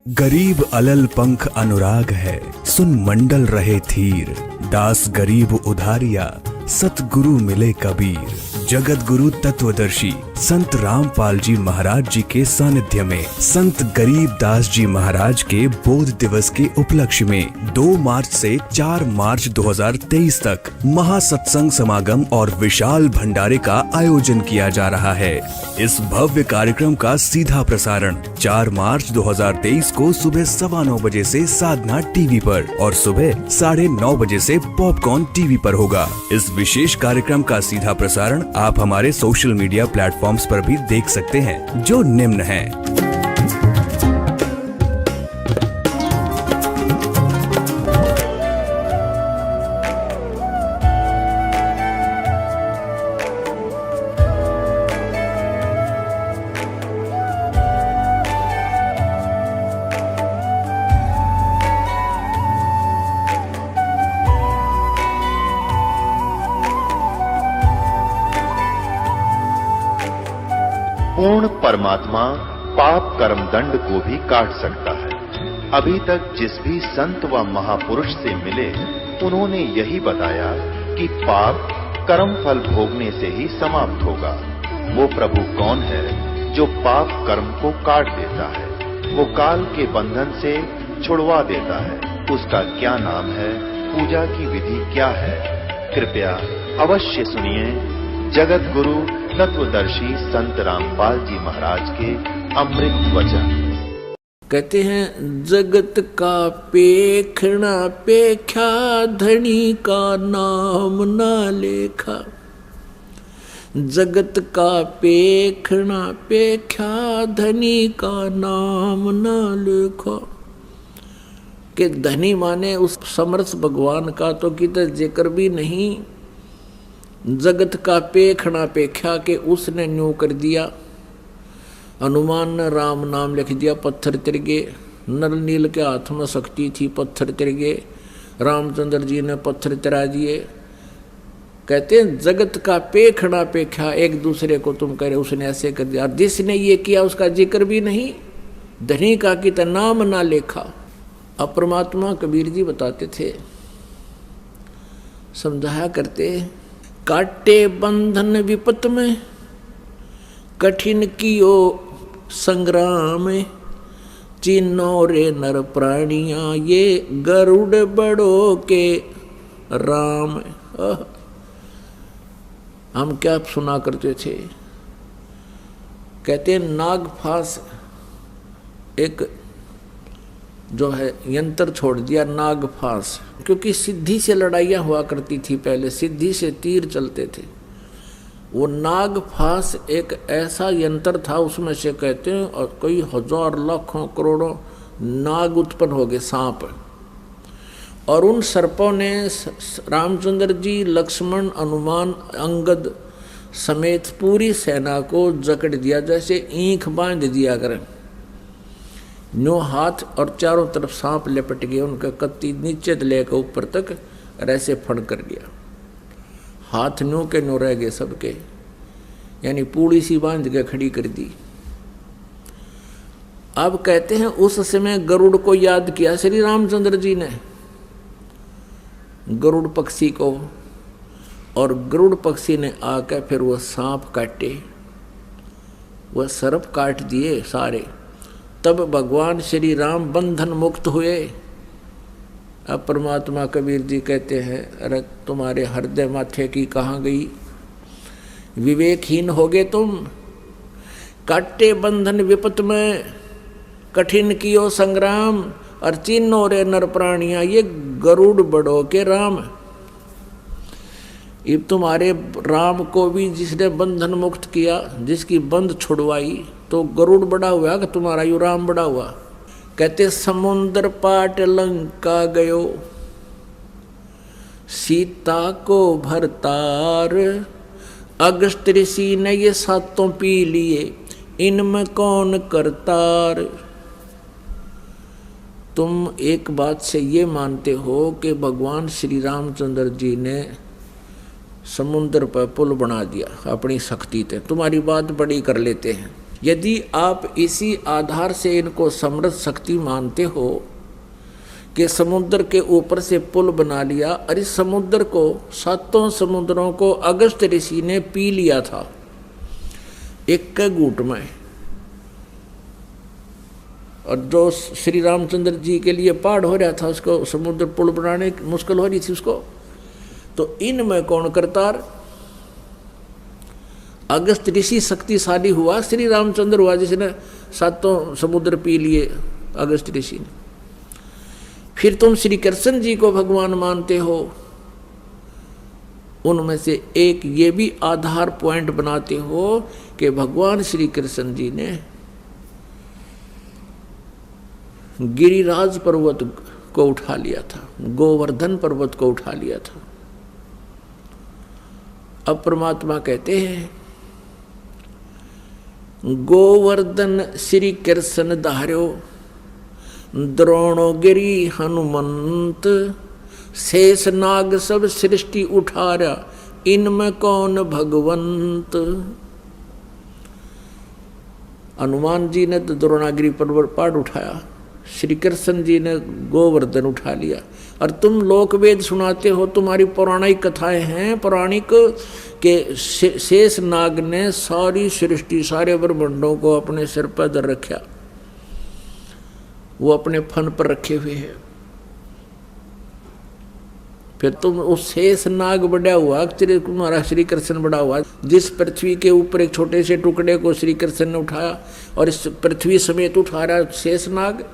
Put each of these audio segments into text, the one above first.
गरीब अलल पंख अनुराग है, सुन मंडल रहे थीर। दास गरीब उधारिया, सतगुरु मिले कबीर। जगत गुरु तत्वदर्शी संत रामपाल जी महाराज जी के सानिध्य में संत गरीब दास जी महाराज के बोध दिवस के उपलक्ष्य में 2 मार्च से 4 मार्च 2023 तक महासत्संग समागम और विशाल भंडारे का आयोजन किया जा रहा है। इस भव्य कार्यक्रम का सीधा प्रसारण 4 मार्च 2023 को सुबह 9:15 बजे से साधना टीवी पर और सुबह 9:30 बजे से पॉपकॉर्न टीवी पर होगा। इस विशेष कार्यक्रम का सीधा प्रसारण आप हमारे सोशल मीडिया प्लेटफॉर्म्स पर भी देख सकते हैं, जो निम्न हैं। पूर्ण परमात्मा पाप कर्म दंड को भी काट सकता है। अभी तक जिस भी संत व महापुरुष से मिले, उन्होंने यही बताया कि पाप कर्म फल भोगने से ही समाप्त होगा। वो प्रभु कौन है जो पाप कर्म को काट देता है, वो काल के बंधन से छुड़वा देता है। उसका क्या नाम है, पूजा की विधि क्या है? कृपया अवश्य सुनिए जगत गुरु तत्वदर्शी संत रामपाल जी महाराज के अमृत वचन। कहते हैं जगत का पेखना पेख्या, धनी का नाम ना लेखा। जगत का पेखना पेख्या, धनी का नाम ना लेखा। कि धनी माने उस समर्थ भगवान का तो किधर जिक्र भी नहीं। जगत का पेखना पेख्या के उसने न्यू कर दिया। हनुमान ने राम नाम लिख दिया, पत्थर तिर गए। नर नील के हाथ में शक्ति थी, पत्थर तिर गए। रामचंद्र जी ने पत्थर तिरा दिए। कहते हैं जगत का पेखना पेख्या, एक दूसरे को तुम करे, उसने ऐसे कर दिया। जिसने ये किया उसका जिक्र भी नहीं। धनी का कि नाम ना लेखा। अब परमात्मा कबीर जी बताते थे, समझाया करते, काटे बंधन विपत में, कठिन कियो संग्राम। चिन्नो रे नर प्राणिया, ये गरुड़ बड़ो के राम। हम क्या सुना करते थे, कहते हैं नागफास एक जो है यंत्र छोड़ दिया, नागफास। क्योंकि सिद्धि से लड़ाइयाँ हुआ करती थी पहले, सिद्धि से तीर चलते थे। वो नागफास एक ऐसा यंत्र था, उसमें से कहते हैं और कई हजार लाखों करोड़ों नाग उत्पन्न हो गए, सांप। और उन सर्पों ने रामचंद्र जी, लक्ष्मण, हनुमान, अंगद समेत पूरी सेना को जकड़ दिया, जैसे ईंख बांध दिया करें। नो हाथ और चारों तरफ सांप लिपट गए, उनका कत्ती नीचे लेकर ऊपर तक ऐसे फड़ कर गया। हाथ नो के नो रह गए सबके, यानी पूड़ी सी बांध के खड़ी कर दी। अब कहते हैं उस समय गरुड़ को याद किया श्री रामचंद्र जी ने, गरुड़ पक्षी को। और गरुड़ पक्षी ने आकर फिर वह सांप काटे, वह सर्प काट दिए सारे। तब भगवान श्री राम बंधन मुक्त हुए। अब परमात्मा कबीर जी कहते हैं, अरे तुम्हारे हृदय माथे की कहाँ गई, विवेकहीन हो गए तुम। काटे बंधन विपत में, कठिन कियो संग्राम। और चिन्नो रे नर प्राणिया, ये गरुड़ बड़ो के राम। अब तुम्हारे राम को भी जिसने बंधन मुक्त किया, जिसकी बंध छुड़वाई, तो गरुड़ बड़ा हुआ कि तुम्हारा यू राम बड़ा हुआ। कहते समुद्र पाट लंका गयो, सीता को भरतार। अगस्त ऋषि ने ये सातों पी लिए, इनमें कौन करतार। तुम एक बात से ये मानते हो कि भगवान श्री रामचंद्र जी ने समुद्र पर पुल बना दिया अपनी शक्ति से, तुम्हारी बात बड़ी कर लेते हैं। यदि आप इसी आधार से इनको समृद्ध शक्ति मानते हो कि समुद्र के ऊपर से पुल बना लिया, और इस समुद्र को, 7 समुद्रों को अगस्त ऋषि ने पी लिया था एक के घूंट में, और जो श्री रामचंद्र जी के लिए पहाड़ हो रहा था उसको समुद्र पुल बनाने मुश्किल हो रही थी उसको, तो इनमें कौन करतार? अगस्त ऋषि शक्तिशाली हुआ, श्री रामचंद्र हुआ जिसने 7 समुद्र पी लिए अगस्त ऋषि ने। फिर तुम श्री कृष्ण जी को भगवान मानते हो, उनमें से एक ये भी आधार पॉइंट बनाते हो कि भगवान श्री कृष्ण जी ने गिरिराज पर्वत को उठा लिया था, गोवर्धन पर्वत को उठा लिया था। अब परमात्मा कहते हैं गोवर्धन श्री कृष्ण धार्यो, द्रोणोगिरी हनुमंत, शेष नाग सब सृष्टि उठारा, इनमें कौन भगवंत। हनुमान जी ने तो द्रोणागिरी पर्वत पहाड़ उठाया, श्री कृष्ण जी ने गोवर्धन उठा लिया, और तुम लोक वेद सुनाते हो, तुम्हारी पौराणिक कथाएं हैं पौराणिक के शेष नाग ने सारी सृष्टि, सारे ब्रह्मांडों को अपने सिर पर धर रखा, वो अपने फन पर रखे हुए हैं। फिर तुम उस शेष नाग बड़ा हुआ, तुम्हारा श्री कृष्ण बड़ा हुआ, जिस पृथ्वी के ऊपर एक छोटे से टुकड़े को श्री कृष्ण ने उठाया और इस पृथ्वी समेत उठा रहा शेष नाग,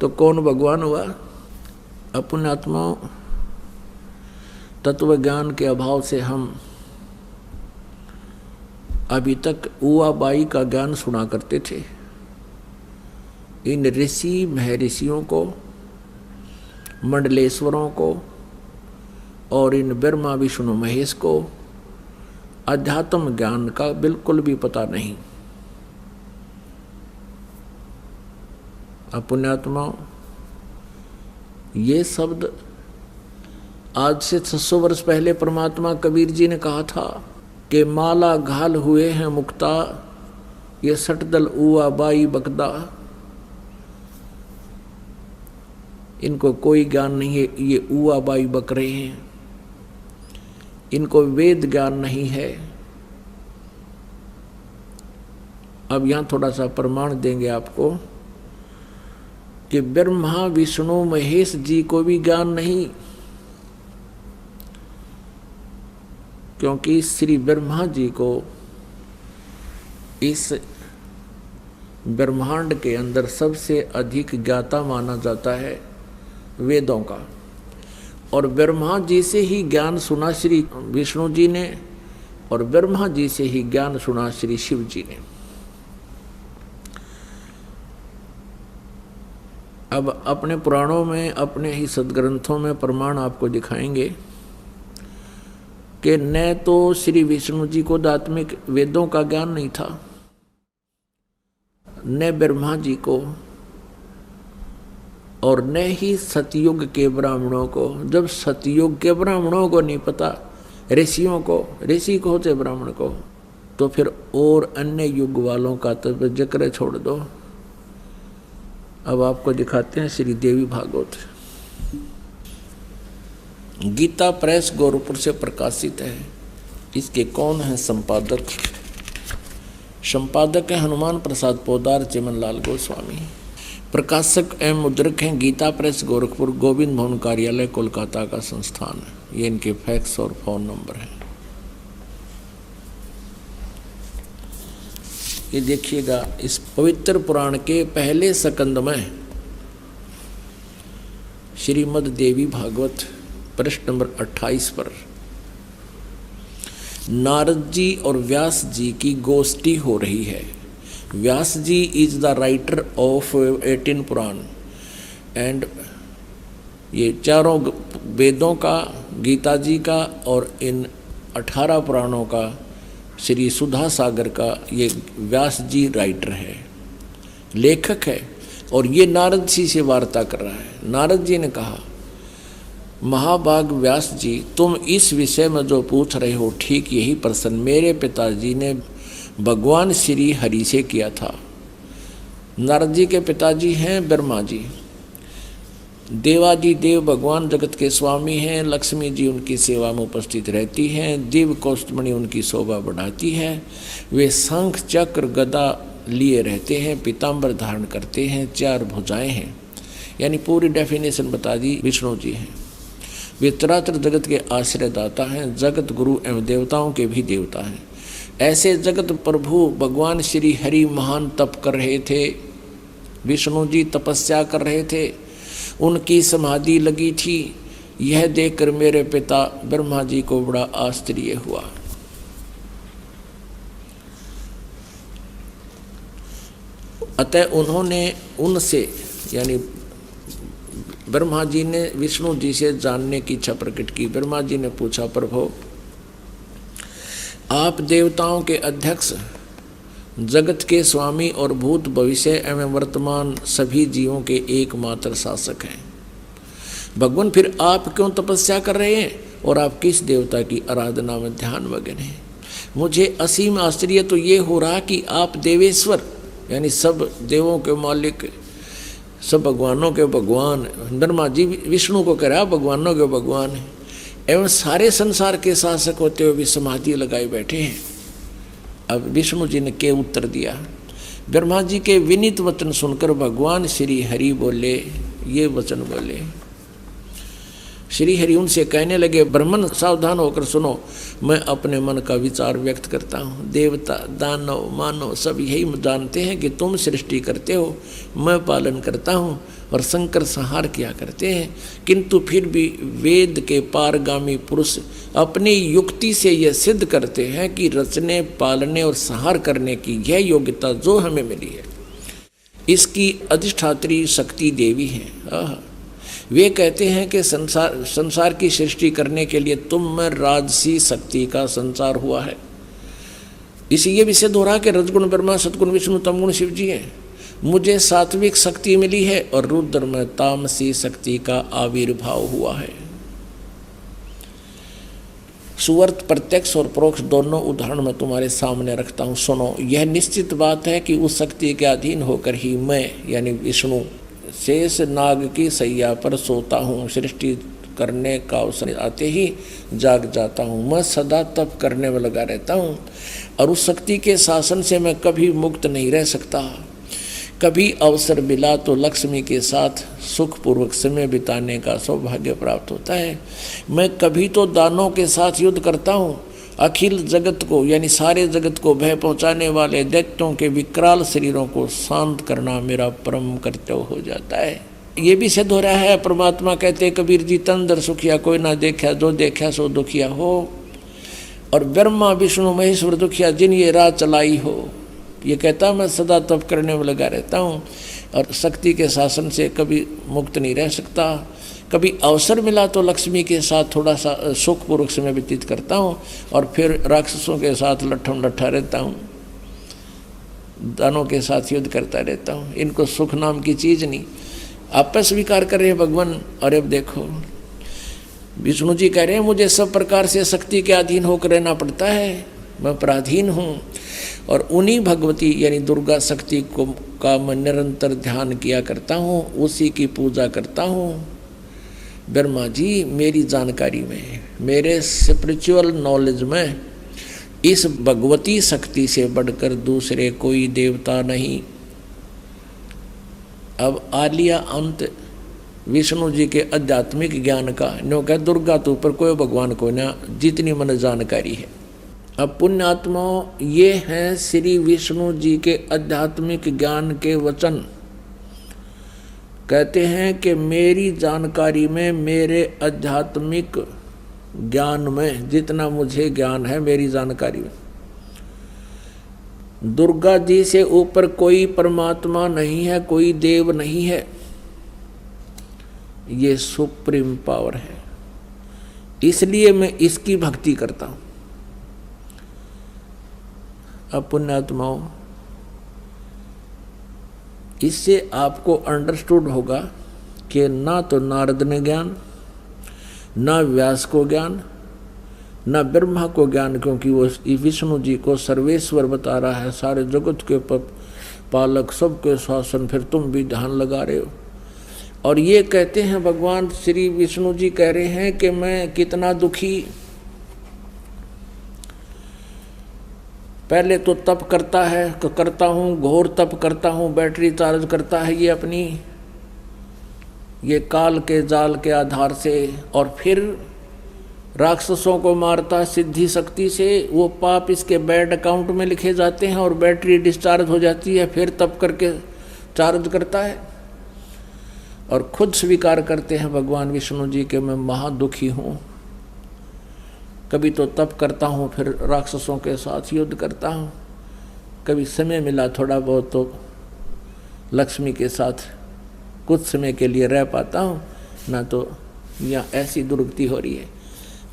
तो कौन भगवान हुआ? अपने आत्मा तत्व ज्ञान के अभाव से हम अभी तक उआ बाई का ज्ञान सुना करते थे। इन ऋषि महर्षियों को, मंडलेश्वरों को और इन ब्रह्मा विष्णु महेश को अध्यात्म ज्ञान का बिल्कुल भी पता नहीं। पुण्यात्मा, ये शब्द आज से 600 वर्ष पहले परमात्मा कबीर जी ने कहा था कि माला घाल हुए हैं मुक्ता, ये सटदल उआ बाई बकदा। इनको कोई ज्ञान नहीं है, ये उआ बाई बक रहे हैं, इनको वेद ज्ञान नहीं है। अब यहाँ थोड़ा सा प्रमाण देंगे आपको कि ब्रह्मा विष्णु महेश जी को भी ज्ञान नहीं, क्योंकि श्री ब्रह्मा जी को इस ब्रह्मांड के अंदर सबसे अधिक ज्ञाता माना जाता है वेदों का, और ब्रह्मा जी से ही ज्ञान सुना श्री विष्णु जी ने, और ब्रह्मा जी से ही ज्ञान सुना श्री शिव जी ने। अब अपने पुराणों में, अपने ही सदग्रंथों में प्रमाण आपको दिखाएंगे कि न तो श्री विष्णु जी को आध्यात्मिक वेदों का ज्ञान नहीं था, न ब्रह्मा जी को, और न ही सतयुग के ब्राह्मणों को। जब सतयुग के ब्राह्मणों को नहीं पता, ऋषियों को, ऋषि को होते ब्राह्मण को, तो फिर और अन्य युग वालों का तो जिक्र छोड़ दो। अब आपको दिखाते हैं श्री देवी भागवत। गीता प्रेस गोरखपुर से प्रकाशित है। इसके कौन है संपादक? संपादक है हनुमान प्रसाद पोदार चिमनलाल गोस्वामी। प्रकाशक एवं मुद्रक हैं गीता प्रेस गोरखपुर, गोविंद भवन कार्यालय कोलकाता का संस्थान है। ये इनके फैक्स और फोन नंबर है। ये देखिएगा, इस पवित्र पुराण के पहले स्कंद में श्रीमद् देवी भागवत पृष्ठ नंबर 28 पर नारद जी और व्यास जी की गोष्ठी हो रही है। Vyas ji is the writer of 18 Purana and ये चारों वेदों का, गीता जी का और इन 18 पुराणों का, श्री सुधा सागर का ये व्यास जी राइटर है, लेखक है। और ये नारद जी से वार्ता कर रहा है। नारद जी ने कहा, महाभाग व्यास जी, तुम इस विषय में जो पूछ रहे हो ठीक यही प्रश्न मेरे पिताजी ने भगवान श्री हरि से किया था। नारद जी के पिताजी हैं ब्रह्मा जी, देवादि देव भगवान जगत के स्वामी हैं, लक्ष्मी जी उनकी सेवा में उपस्थित रहती हैं, दिव्य कौस्तुभमणि उनकी शोभा बढ़ाती है। वे शंख चक्र गदा लिए रहते हैं, पीताम्बर धारण करते हैं, 4 भुजाएं हैं, यानी पूरी डेफिनेशन बता दी विष्णु जी हैं। वे चराचर जगत के आश्रयदाता हैं, जगत गुरु एवं देवताओं के भी देवता हैं। ऐसे जगत प्रभु भगवान श्री हरि महान तप कर रहे थे, विष्णु जी तपस्या कर रहे थे, उनकी समाधि लगी थी। यह देखकर मेरे पिता ब्रह्मा जी को बड़ा आश्चर्य हुआ। अतः उन्होंने उनसे यानी ब्रह्मा जी ने विष्णु जी से जानने की इच्छा प्रकट की। ब्रह्मा जी ने पूछा, प्रभु आप देवताओं के अध्यक्ष, जगत के स्वामी और भूत भविष्य एवं वर्तमान सभी जीवों के एकमात्र शासक हैं। भगवान फिर आप क्यों तपस्या कर रहे हैं और आप किस देवता की आराधना में ध्यान मग्न हैं? मुझे असीम आश्चर्य तो ये हो रहा कि आप देवेश्वर यानी सब देवों के मालिक, सब भगवानों के भगवान, ब्रह्मा जी विष्णु को कह रहा भगवानों के भगवान है, एवं सारे संसार के शासक होते हुए भी समाधि लगाए बैठे हैं। अब विष्णु जी ने क्या उत्तर दिया? ब्रह्मा जी के विनीत वचन सुनकर भगवान श्री हरि बोले, ये वचन बोले। श्री हरि उनसे कहने लगे, ब्राह्मण सावधान होकर सुनो, मैं अपने मन का विचार व्यक्त करता हूँ। देवता, दानव, मानव सब यही जानते हैं कि तुम सृष्टि करते हो, मैं पालन करता हूँ और शंकर संहार किया करते हैं। किंतु फिर भी वेद के पारगामी पुरुष अपनी युक्ति से यह सिद्ध करते हैं कि रचने, पालने और संहार करने की यह योग्यता जो हमें मिली है, इसकी अधिष्ठात्री शक्ति देवी है। वे कहते हैं कि संसार की सृष्टि करने के लिए तुम में राजसी शक्ति का संचार हुआ है। इसी ये भी सिद्ध हो रहा कि रजगुण ब्रह्मा, सतगुण विष्णु, तमगुण शिव जी हैं। मुझे सात्विक शक्ति मिली है और रुद्र में तामसी शक्ति का आविर्भाव हुआ है। सुवर्त प्रत्यक्ष और परोक्ष दोनों उदाहरण मैं तुम्हारे सामने रखता हूँ, सुनो। यह निश्चित बात है कि उस शक्ति के अधीन होकर ही मैं यानी विष्णु शेष नाग की सैया पर सोता हूँ। सृष्टि करने का अवसर आते ही जाग जाता हूँ। मैं सदा तप करने में लगा रहता हूँ और उस शक्ति के शासन से मैं कभी मुक्त नहीं रह सकता। कभी अवसर मिला तो लक्ष्मी के साथ सुखपूर्वक समय बिताने का सौभाग्य प्राप्त होता है। मैं कभी तो दानों के साथ युद्ध करता हूँ। अखिल जगत को यानी सारे जगत को भय पहुँचाने वाले दैत्यों के विकराल शरीरों को शांत करना मेरा परम कर्तव्य हो जाता है। ये भी सिद्ध हो रहा है, परमात्मा कहते कबीर जी, तन दर सुखिया कोई ना देखा, जो देखा सो दुखिया हो। और ब्रह्मा विष्णु महेश्वर दुखिया जिन ये राह चलाई हो। ये कहता मैं सदा तप करने में लगा रहता हूँ और शक्ति के शासन से कभी मुक्त नहीं रह सकता। कभी अवसर मिला तो लक्ष्मी के साथ थोड़ा सा सुखपूर्वक समय व्यतीत करता हूँ और फिर राक्षसों के साथ लट्ठम लट्ठा रहता हूँ, दानों के साथ युद्ध करता रहता हूँ। इनको सुख नाम की चीज़ नहीं, आपस स्वीकार कर रहे हैं भगवान। और अब देखो विष्णु जी कह रहे हैं मुझे सब प्रकार से शक्ति के अधीन होकर रहना पड़ता है, मैं पराधीन हूँ। और उन्हीं भगवती यानी दुर्गा शक्ति को का मैं निरंतर ध्यान किया करता हूँ, उसी की पूजा करता हूँ। ब्रह्मा जी मेरी जानकारी में, मेरे स्पिरिचुअल नॉलेज में इस भगवती शक्ति से बढ़कर दूसरे कोई देवता नहीं। अब आ लिया अंत विष्णु जी के आध्यात्मिक ज्ञान का। नो कह दुर्गा तो ऊपर कोई भगवान को ना, जितनी मन जानकारी है। अब पुण्यात्माओं, ये हैं श्री विष्णु जी के आध्यात्मिक ज्ञान के वचन। कहते हैं कि मेरी जानकारी में, मेरे आध्यात्मिक ज्ञान में, जितना मुझे ज्ञान है मेरी जानकारी में, दुर्गा जी से ऊपर कोई परमात्मा नहीं है, कोई देव नहीं है। ये सुप्रीम पावर है, इसलिए मैं इसकी भक्ति करता हूं। अब पुण्यात्माओं, इससे आपको अंडरस्टूड होगा कि ना तो नारद ने ज्ञान, ना व्यास को ज्ञान, न ब्रह्मा को ज्ञान, क्योंकि वो विष्णु जी को सर्वेश्वर बता रहा है, सारे जगत के पालक, सबके शासन, फिर तुम भी ध्यान लगा रहे हो। और ये कहते हैं भगवान श्री विष्णु जी कह रहे हैं कि मैं कितना दुखी, पहले तो तप करता हूँ, घोर तप करता हूँ, बैटरी चार्ज करता है ये अपनी, ये काल के जाल के आधार से, और फिर राक्षसों को मारता सिद्धि शक्ति से। वो पाप इसके बैड अकाउंट में लिखे जाते हैं और बैटरी डिस्चार्ज हो जाती है, फिर तप करके चार्ज करता है। और खुद स्वीकार करते हैं भगवान विष्णु जी के मैं महादुखी हूँ, कभी तो तप करता हूँ, फिर राक्षसों के साथ युद्ध करता हूँ, कभी समय मिला थोड़ा बहुत तो लक्ष्मी के साथ कुछ समय के लिए रह पाता हूँ, ना तो यहाँ ऐसी दुर्गति हो रही है।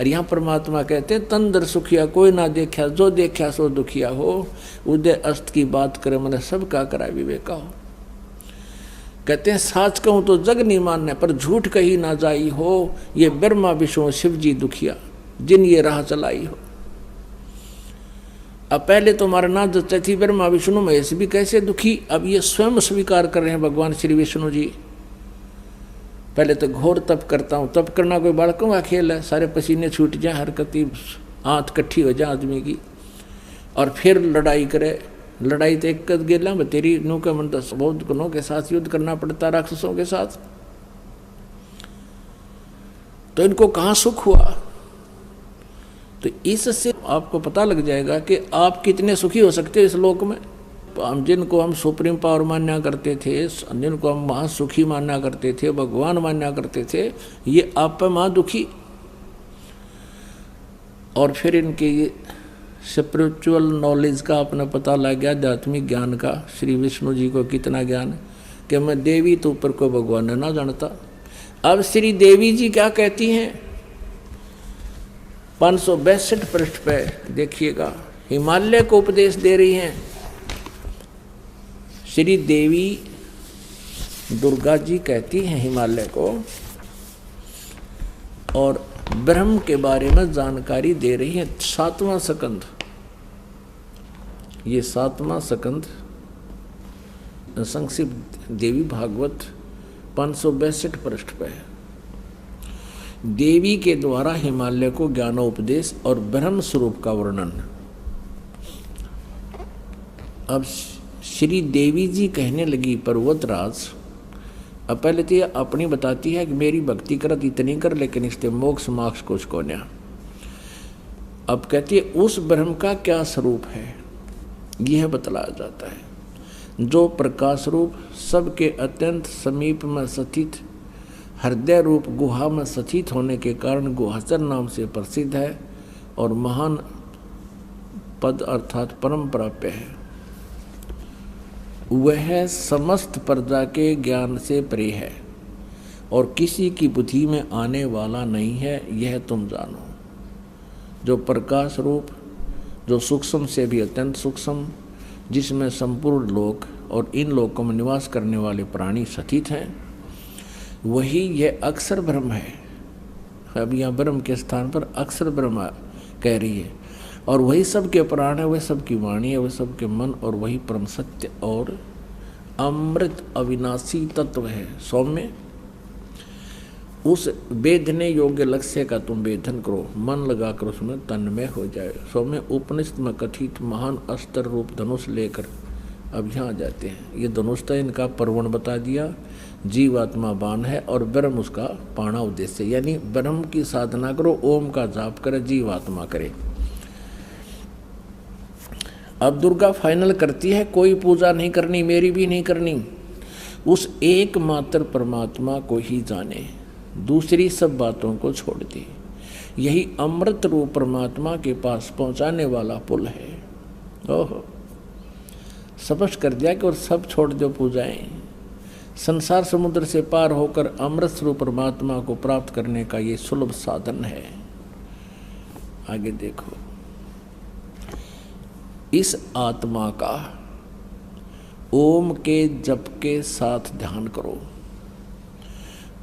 और यहाँ परमात्मा कहते हैं तंदर सुखिया कोई ना देखा, जो देखा सो दुखिया हो, उदय अस्त की बात करे मन सब का करा विवेका हो। कहते हैं साच कहूँ तो जग नहीं मानने, पर झूठ कही ना जाई हो, ये ब्रह्मा विष्णु शिव जी दुखिया जिन ये राह चलाई हो। अब पहले तो हमारा नाम जचती थी ब्रह्मा विष्णु महेश भी कैसे दुखी, अब ये स्वयं स्वीकार कर रहे हैं भगवान श्री विष्णु जी। पहले तो घोर तप करता हूँ, तप करना कोई बालकों का खेल है, सारे पसीने छूट जाए, हरकती आंत इकट्ठी हो जाए आदमी की, और फिर लड़ाई करे। लड़ाई तो एक गेला तेरी नो के मन बहुत गुनों के साथ युद्ध करना पड़ता राक्षसों के साथ, तो इनको कहाँ सुख हुआ। तो इससे आपको पता लग जाएगा कि आप कितने सुखी हो सकते हो इस लोक में। जिनको हम सुप्रीम पावर मान्या करते थे, जिनको हम महासुखी मान्या करते थे, भगवान मान्या करते थे, ये आप पे महादुखी। और फिर इनके ये स्पिरिचुअल नॉलेज का अपना पता लग गया, आध्यात्मिक ज्ञान का। श्री विष्णु जी को कितना ज्ञान कि मैं देवी तो ऊपर को भगवान ना जानता। अब श्री देवी जी क्या कहती हैं 562 पृष्ठ पे देखिएगा, हिमालय को उपदेश दे रही हैं। श्री देवी दुर्गा जी कहती हैं हिमालय को, और ब्रह्म के बारे में जानकारी दे रही है। 7वां स्कंद, ये 7वां स्कंद संक्षिप्त देवी भागवत 562 पृष्ठ पे है। देवी के द्वारा हिमालय को ज्ञानोपदेश और ब्रह्म स्वरूप का वर्णन। अब श्री देवी जी कहने लगी पर्वतराज, अब पहले तो ये अपनी बताती है कि मेरी भक्ति करत इतनी कर, लेकिन इससे मोक्ष मोक्ष कुछ को न्या। अब कहती है उस ब्रह्म का क्या स्वरूप है यह बतलाया जाता है, जो प्रकाश रूप सबके अत्यंत समीप में स्थित हृदय रूप गुहा में स्थित होने के कारण गुहाचर नाम से प्रसिद्ध है और महान पद अर्थात परम प्राप्य है। वह समस्त प्रजा के ज्ञान से परे है और किसी की बुद्धि में आने वाला नहीं है, यह तुम जानो। जो प्रकाश रूप, जो सूक्ष्म से भी अत्यंत सूक्ष्म, जिसमें संपूर्ण लोक और इन लोकों में निवास करने वाले प्राणी स्थित हैं, वही यह अक्षर ब्रह्म है। अब यहाँ ब्रह्म के स्थान पर अक्षर ब्रह्म कह रही है, और वही सबके प्राण है, वही सबकी वाणी है, वही सबके मन, और वही परम सत्य और अमृत अविनाशी तत्व है। सौम्य उस वेदने योग्य लक्ष्य का तुम वेदन करो, मन लगा कर उसमें तन्मय हो जाए। सौम्य उपनिषद में कथित महान अस्त्र रूप धनुष लेकर अब यहाँ आ जाते हैं। ये धनुष तो इनका पर्वण बता दिया, जीवात्मा बाण है और ब्रह्म उसका पाणा उद्देश्य, यानी ब्रह्म की साधना करो, ओम का जाप करे, जीवात्मा करे। अब दुर्गा फाइनल करती है कोई पूजा नहीं करनी, मेरी भी नहीं करनी, उस एकमात्र परमात्मा को ही जाने, दूसरी सब बातों को छोड़ दे। यही अमृत रूप परमात्मा के पास पहुंचाने वाला पुल है। ओहो, स्पष्ट कर दिया कि और सब छोड़ दो पूजाएं। संसार समुद्र से पार होकर अमृत स्वरूप परमात्मा को प्राप्त करने का ये सुलभ साधन है। आगे देखो, इस आत्मा का ओम के जप के साथ ध्यान करो।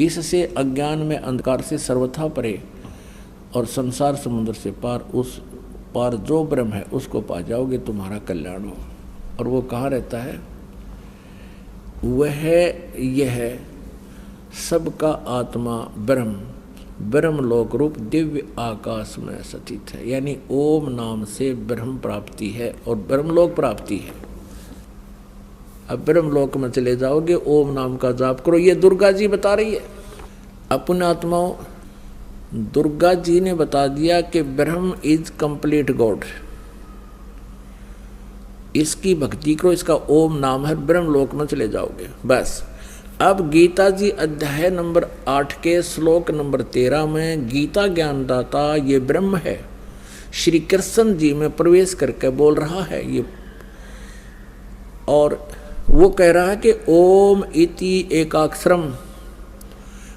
इससे अज्ञान में अंधकार से सर्वथा परे और संसार समुद्र से पार उस पार जो ब्रह्म है उसको पा जाओगे, तुम्हारा कल्याण हो। और वो कहाँ रहता है? वह यह सबका आत्मा ब्रह्म ब्रह्म लोक रूप दिव्य आकाश में स्थित है। यानी ओम नाम से ब्रह्म प्राप्ति है और ब्रह्मलोक प्राप्ति है। अब ब्रह्मलोक में चले जाओगे, ओम नाम का जाप करो। ये दुर्गा जी बता रही है। अपने आत्माओं, दुर्गा जी ने बता दिया कि ब्रह्म इज कंप्लीट गॉड, इसकी भक्ति करो, इसका ओम नाम है, ब्रह्मलोक में चले जाओगे। बस अब गीता जी अध्याय नंबर 8 के श्लोक नंबर 13 में गीता ज्ञानदाता ये ब्रह्म है, श्री कृष्ण जी में प्रवेश करके बोल रहा है ये। और वो कह रहा है कि ओम इति एकाक्षरम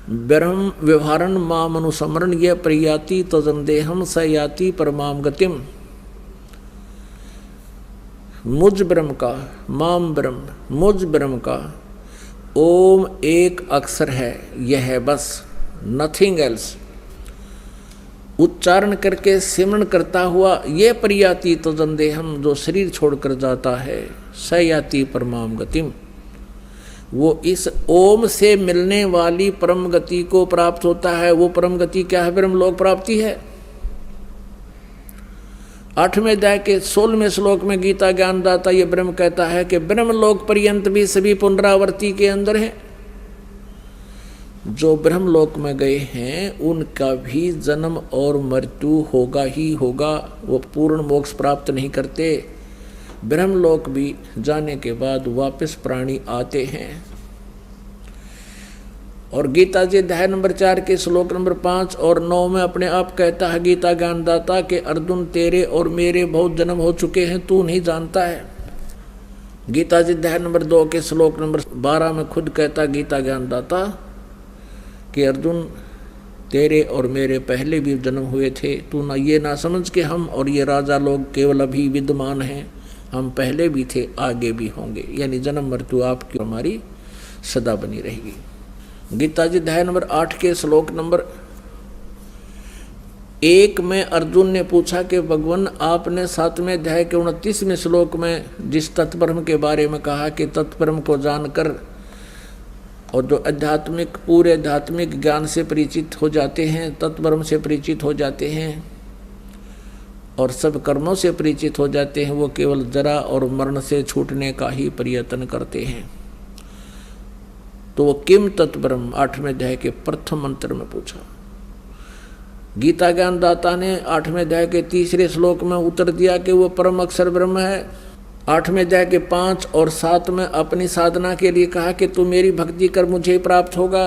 ब्रह्म व्यवहारन माम अनुसमरण यह प्रयाति तजंदेहम स याति परमाम गतिम। मुझ ब्रह्म का, माम ब्रह्म, मुझ ब्रह्म का ओम एक अक्षर है, यह है बस, नथिंग एल्स। उच्चारण करके सिमरण करता हुआ ये प्रयाति तजंदेहम, जो शरीर छोड़कर जाता है, स याति परमाम गतिम, वो इस ओम से मिलने वाली परम गति को प्राप्त होता है। वो परम गति क्या है? ब्रह्मलोक प्राप्ति है। 8वें अध्याय के 16वें श्लोक में गीता ज्ञानदाता ये ब्रह्म कहता है कि ब्रह्मलोक पर्यंत भी सभी पुनरावृत्ति के अंदर है। जो ब्रह्मलोक में गए हैं उनका भी जन्म और मृत्यु होगा ही होगा, वो पूर्ण मोक्ष प्राप्त नहीं करते। ब्रह्मलोक भी जाने के बाद वापस प्राणी आते हैं। और गीता जी अध्याय नंबर 4 के श्लोक नंबर 5 और 9 में अपने आप कहता है गीता ज्ञानदाता के अर्जुन तेरे और मेरे बहुत जन्म हो चुके हैं, तू नहीं जानता है। गीता जी अध्याय नंबर 2 के श्लोक नंबर 12 में खुद कहता गीता ज्ञानदाता कि अर्जुन तेरे और मेरे पहले भी जन्म हुए थे, तू ना ये ना समझ के हम और ये राजा लोग केवल अभी विद्यमान हैं, हम पहले भी थे, आगे भी होंगे। यानी जन्म मृत्यु आपकी हमारी सदा बनी रहेगी। गीता जी अध्याय नंबर 8 के श्लोक नंबर 1 में अर्जुन ने पूछा कि भगवान आपने 7वें अध्याय के 29वें श्लोक में जिस तत्परम के बारे में कहा कि तत्परम को जानकर और जो आध्यात्मिक पूरे आध्यात्मिक ज्ञान से परिचित हो जाते हैं, तत्परम से परिचित हो जाते हैं और सब कर्मों से परिचित हो जाते हैं, वो केवल जरा और मरण से छूटने का ही प्रयत्न करते हैं। तो वो किम तत्परम 8वें अध्याय के प्रथम मंत्र में पूछा। गीता ज्ञानदाता ने 8वें अध्याय के 3रे श्लोक में उत्तर दिया कि वो परम अक्षर ब्रह्म है। 8वें अध्याय के 5 और 7 में अपनी साधना के लिए कहा कि तू मेरी भक्ति कर, मुझे प्राप्त होगा।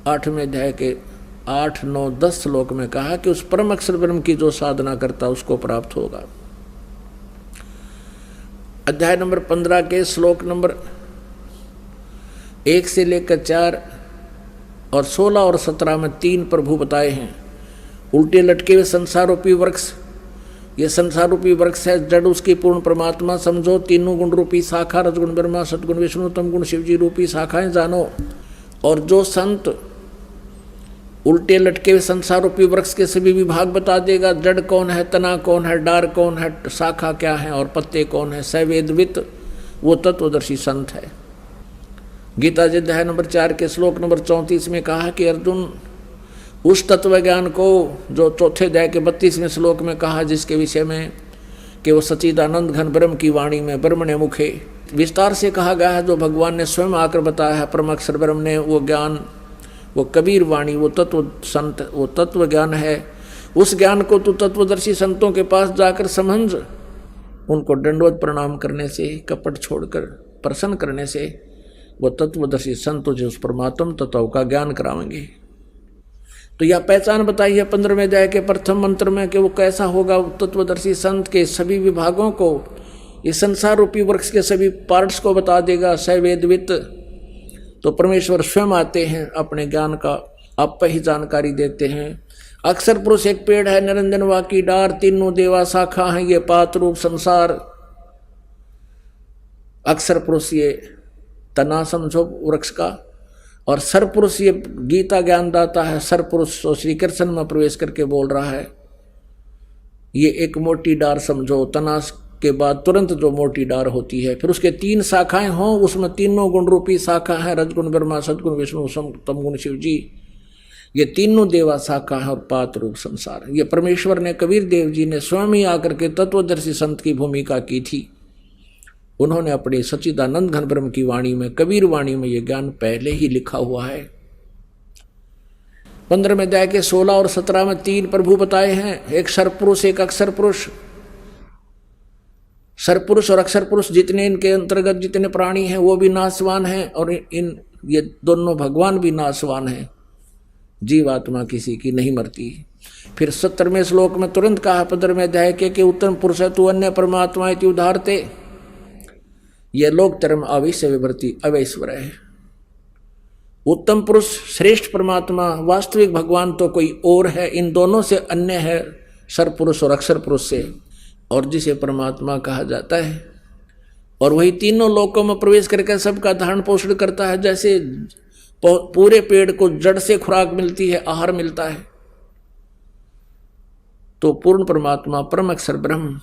8वें अध्याय के 8, 9, 10 श्लोक में कहा कि उस परम अक्षर ब्रह्म की जो साधना करता उसको प्राप्त होगा। अध्याय नंबर 15 के श्लोक नंबर 1 से लेकर 4 और 16 और 17 में 3 प्रभु बताए हैं। उल्टे लटके हुए संसार रूपी वृक्ष, ये संसार रूपी वृक्ष है, जड़ उसकी पूर्ण परमात्मा समझो। तीनों गुण रूपी शाखा, रजगुण ब्रह्मा, सतगुण विष्णु, तम गुण शिवजी रूपी शाखाएं जानो। और जो संत उल्टे लटके हुए संसार रूपी वृक्ष के सभी विभाग बता देगा, जड़ कौन है, तना कौन है, डार कौन है, शाखा क्या है और पत्ते कौन है, सवेदवित, वो तत्वदर्शी संत है। गीता जी अध्याय नंबर 4 के श्लोक नंबर 34 में कहा कि अर्जुन उस तत्व ज्ञान को जो 4थे अध्याय के 32वें श्लोक में कहा, जिसके विषय में कि वो सच्चिदानंद घन ब्रह्म की वाणी में ब्रह्मणे मुखे विस्तार से कहा गया है, जो भगवान ने स्वयं आकर बताया है। परम अक्षर ब्रह्म ने वो ज्ञान, वो कबीर वाणी, वो तत्व संत, वो तत्व ज्ञान है। उस ज्ञान को तू तत्वदर्शी संतों के पास जाकर समझ, उनको दंडवत प्रणाम करने से, कपट छोड़कर प्रसन्न करने से वो तत्वदर्शी संत तुझे उस परमात्म तत्व का ज्ञान करावेंगे। तो यह पहचान बताई है 15वें अध्याय के प्रथम मंत्र में कि वो कैसा होगा। तत्वदर्शी संत के सभी विभागों को, इस संसार रूपी वृक्ष के सभी पार्ट्स को बता देगा, सवेदवित। तो परमेश्वर स्वयं आते हैं, अपने ज्ञान का आप ही जानकारी देते हैं। अक्षर पुरुष एक पेड़ है, निरंजन वा की डार, तीनों देवा शाखा हैं, ये पात रूप संसार। अक्षर पुरुष ये तना समझो वृक्ष का, और सरपुरुष ये गीता ज्ञानदाता है, सरपुरुष तो श्री कृष्ण में प्रवेश करके बोल रहा है। ये एक मोटी डार समझो, तनास के बाद तुरंत जो मोटी डार होती है, फिर उसके 3 शाखाएं हों, उसमें तीनों गुण रूपी शाखा है, रजगुण ब्रह्मा, सदगुण विष्णु, तमगुण शिव जी। ये तीनों देवा शाखा है और पात रूप संसार। ये परमेश्वर ने, कबीर देव जी ने स्वयं ही आकर के तत्वदर्शी संत की भूमिका की थी। उन्होंने अपने सच्चिदानंद घन ब्रह्म की वाणी में, कबीर वाणी में, ये ज्ञान पहले ही लिखा हुआ है। 15वें अध्याय के 16 और 17 में 3 प्रभु बताए हैं, एक सरपुरुष, एक अक्षर पुरुष। सरपुरुष और अक्षर पुरुष जितने इनके अंतर्गत जितने प्राणी हैं वो भी नाशवान हैं, और ये दोनों भगवान भी नाशवान हैं। जीवात्मा किसी की नहीं मरती। फिर 17वें श्लोक में तुरंत कहा 15वें अध्याय के कि उत्तम पुरुष है तू अन्य परमात्मा इति उदाहरते। यह लोक धर्म अवश्य विभर्ति अवैश्वर है। उत्तम पुरुष, श्रेष्ठ परमात्मा, वास्तविक भगवान तो कोई और है, इन दोनों से अन्य है, सरपुरुष और अक्षर पुरुष से, और जिसे परमात्मा कहा जाता है। और वही तीनों लोकों में प्रवेश करके सबका धारण पोषण करता है। जैसे पूरे पेड़ को जड़ से खुराक मिलती है, आहार मिलता है, तो पूर्ण परमात्मा, परम अक्षर ब्रह्म,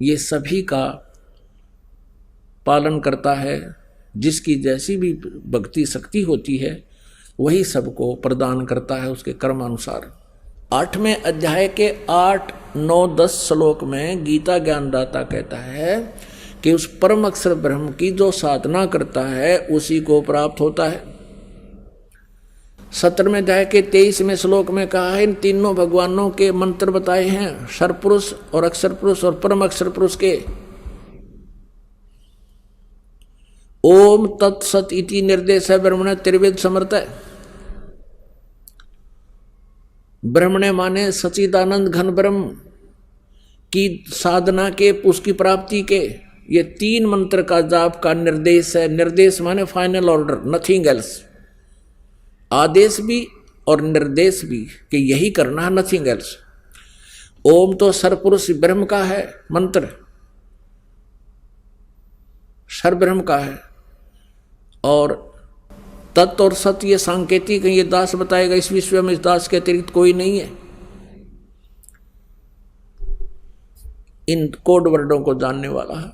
ये सभी का पालन करता है। जिसकी जैसी भी भक्ति शक्ति होती है वही सबको प्रदान करता है उसके कर्मानुसार। 8वें अध्याय के 8, 9, 10 श्लोक में गीता ज्ञानदाता कहता है कि उस परम अक्षर ब्रह्म की जो साधना करता है उसी को प्राप्त होता है। 17वें अध्याय के 23वें श्लोक में कहा है, इन तीनों भगवानों के मंत्र बताए हैं, सरपुरुष और अक्षर पुरुष और परम अक्षर पुरुष के। ओम तत्सत इति निर्देश है ब्रह्मणे त्रिवेद समर्थ है। ब्रह्मणे माने सच्चिदानंद घन ब्रह्म की साधना के, उसकी प्राप्ति के, ये 3 मंत्र का जाप का निर्देश है। निर्देश माने फाइनल ऑर्डर, नथिंग एल्स। आदेश भी और निर्देश भी कि यही करना है, नथिंग एल्स। ओम तो सरपुरुष ब्रह्म का है मंत्र, सर ब्रह्म का है, और तत् और सत्य ये सांकेतिक है, ये दास बताएगा। इस विश्व में इस दास के अतिरिक्त कोई नहीं है। इन कोड वर्डों को जानने वाला है।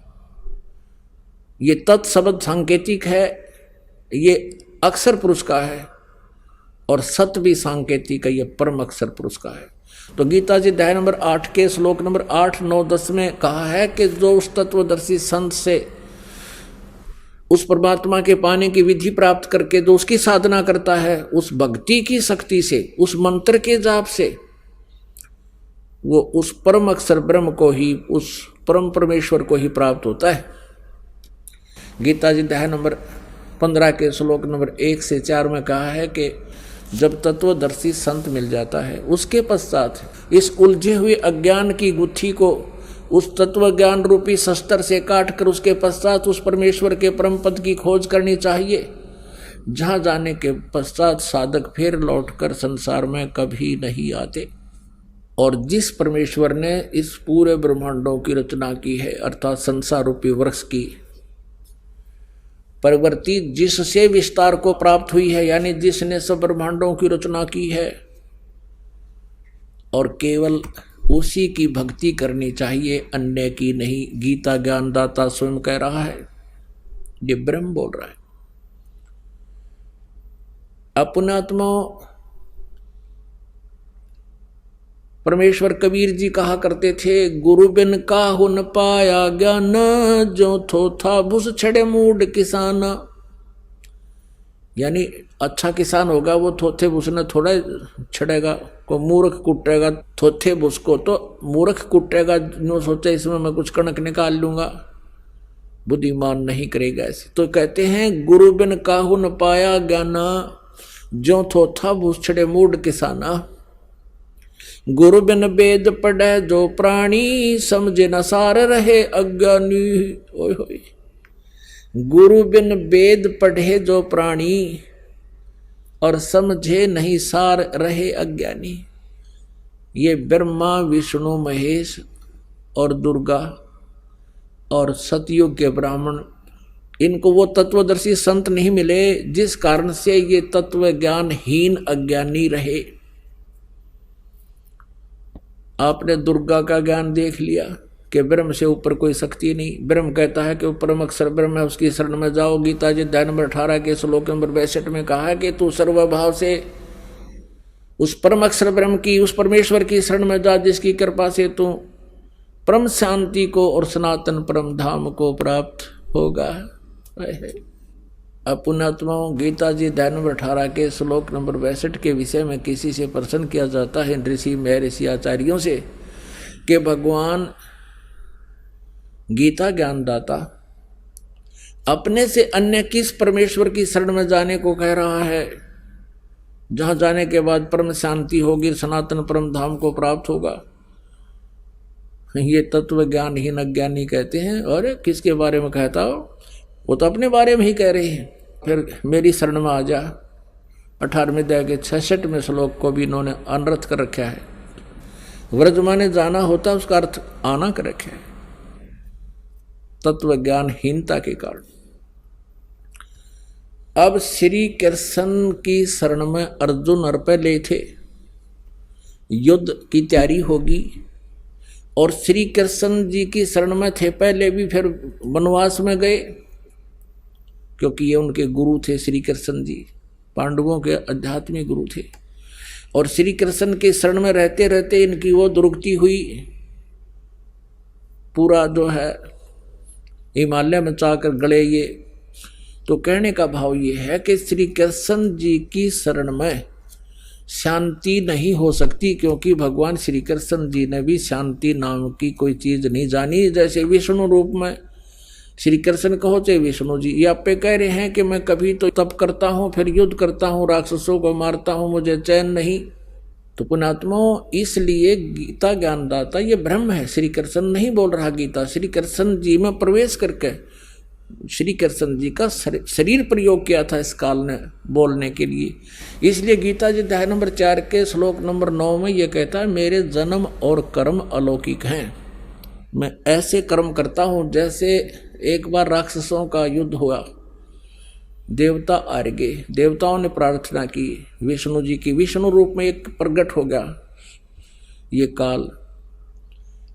ये तत् शब्द सांकेतिक है, ये अक्षर पुरुष का है, और सत्य भी सांकेतिक है, ये परम अक्षर पुरुष का है। तो गीता जी अध्याय नंबर 8 के श्लोक नंबर 8, 9, 10 में कहा है कि जो उस तत्वदर्शी संत से, उस परमात्मा के पाने की विधि प्राप्त करके जो उसकी साधना करता है, उस भक्ति की शक्ति से, उस मंत्र के जाप से, वो उस परम अक्षर ब्रह्म को ही, उस परम परमेश्वर को ही प्राप्त होता है। गीता जी अध्याय नंबर 15 के श्लोक नंबर 1 से 4 में कहा है कि जब तत्वदर्शी संत मिल जाता है, उसके पश्चात इस उलझे हुए अज्ञान की गुत्थी को उस तत्व ज्ञान रूपी शस्त्र से काट कर उसके पश्चात उस परमेश्वर के परम पद की खोज करनी चाहिए, जहाँ जाने के पश्चात साधक फिर लौटकर संसार में कभी नहीं आते। और जिस परमेश्वर ने इस पूरे ब्रह्मांडों की रचना की है, अर्थात संसार रूपी वृक्ष की प्रवृत्ति जिससे विस्तार को प्राप्त हुई है, यानी जिसने सब ब्रह्मांडों की रचना की है, और केवल उसी की भक्ति करनी चाहिए, अन्य की नहीं। गीता ज्ञानदाता स्वयं कह रहा है, ये ब्रह्म बोल रहा है। अपनात्मा परमेश्वर कबीर जी कहा करते थे, गुरु बिन काहु न पाया ज्ञान, जो थो था भूस छड़े मूड किसान। यानी अच्छा किसान होगा वो थोथे भूस ने थोड़ा छड़ेगा, को मूर्ख कुटेगा थोथे भूस को, तो मूर्ख कुटेगा नो सोचे इसमें मैं कुछ कणक निकाल लूंगा, बुद्धिमान नहीं करेगा ऐसे। तो कहते हैं गुरु बिन काहु न पाया ज्ञाना, जो थोथा भूस छड़े मूड किसाना। गुरु बिन वेद पढ़े जो प्राणी, समझे न सार रहे अज्ञानी। ओए होए, गुरु बिन वेद पढ़े जो प्राणी, और समझे नहीं सार रहे अज्ञानी। ये ब्रह्मा, विष्णु, महेश और दुर्गा और सतयुग के ब्राह्मण इनको वो तत्वदर्शी संत नहीं मिले जिस कारण से ये तत्व ज्ञानहीन अज्ञानी रहे। आपने दुर्गा का ज्ञान देख लिया कि ब्रह्म से ऊपर कोई शक्ति नहीं, ब्रह्म कहता है कि परम अक्षर ब्रह्म है, उसकी शरण में जाओ। गीता जी अध्याय नंबर 18 के श्लोक नंबर 62 में कहा है कि तू सर्वभाव से उस परम अक्षर ब्रह्म की, उस परमेश्वर की शरण में जा जिसकी कृपा से तू परम शांति को और सनातन परम धाम को प्राप्त होगा। अब पुण्यात्माओं, गीता जी अध्याय नंबर 18 के श्लोक नंबर 62 के विषय में किसी से प्रश्न किया जाता है ऋषि महर्षि आचार्यों से कि भगवान गीता ज्ञानदाता अपने से अन्य किस परमेश्वर की शरण में जाने को कह रहा है, जहां जाने के बाद परम शांति होगी, सनातन परम धाम को प्राप्त होगा। ये तत्व ज्ञानहीन अज्ञानी कहते हैं। और किसके बारे में कहता हो? वो तो अपने बारे में ही कह रहे हैं। फिर मेरी शरण में आ जा, 18वें अध्याय के 66वें श्लोक को भी इन्होंने अनर्थ कर रखा है। व्रज माने जाना होता, उसका अर्थ आना कर रखा है, तत्व ज्ञानहीनता के कारण। अब श्री कृष्ण की शरण में अर्जुन और पहले थे, युद्ध की तैयारी होगी, और श्री कृष्ण जी की शरण में थे पहले भी, फिर वनवास में गए क्योंकि ये उनके गुरु थे। श्री कृष्ण जी पांडवों के आध्यात्मिक गुरु थे, और श्री कृष्ण के शरण में रहते रहते इनकी वो दुर्गति हुई, पूरा जो है हिमालय में चाकर गले ये। तो कहने का भाव ये है कि श्री कृष्ण जी की शरण में शांति नहीं हो सकती, क्योंकि भगवान श्री कृष्ण जी ने भी शांति नाम की कोई चीज नहीं जानी। जैसे विष्णु रूप में श्री कृष्ण कहो चाहे विष्णु जी, ये आप पे कह रहे हैं कि मैं कभी तो तप करता हूं, फिर युद्ध करता हूं, राक्षसों को मारता हूं, मुझे चैन नहीं। तो पुण्यात्माओं, इसलिए गीता ज्ञानदाता ये ब्रह्म है, श्री कृष्ण नहीं बोल रहा गीता। श्री कृष्ण जी में प्रवेश करके श्री कृष्ण जी का शरीर प्रयोग किया था इस काल ने बोलने के लिए। इसलिए गीता जी अध्याय नंबर 4 के श्लोक नंबर 9 में ये कहता है, मेरे जन्म और कर्म अलौकिक हैं। मैं ऐसे कर्म करता हूं जैसे एक बार राक्षसों का युद्ध हुआ, देवता हार गए, देवताओं ने प्रार्थना की विष्णु जी की, विष्णु रूप में एक प्रकट हो गया ये काल,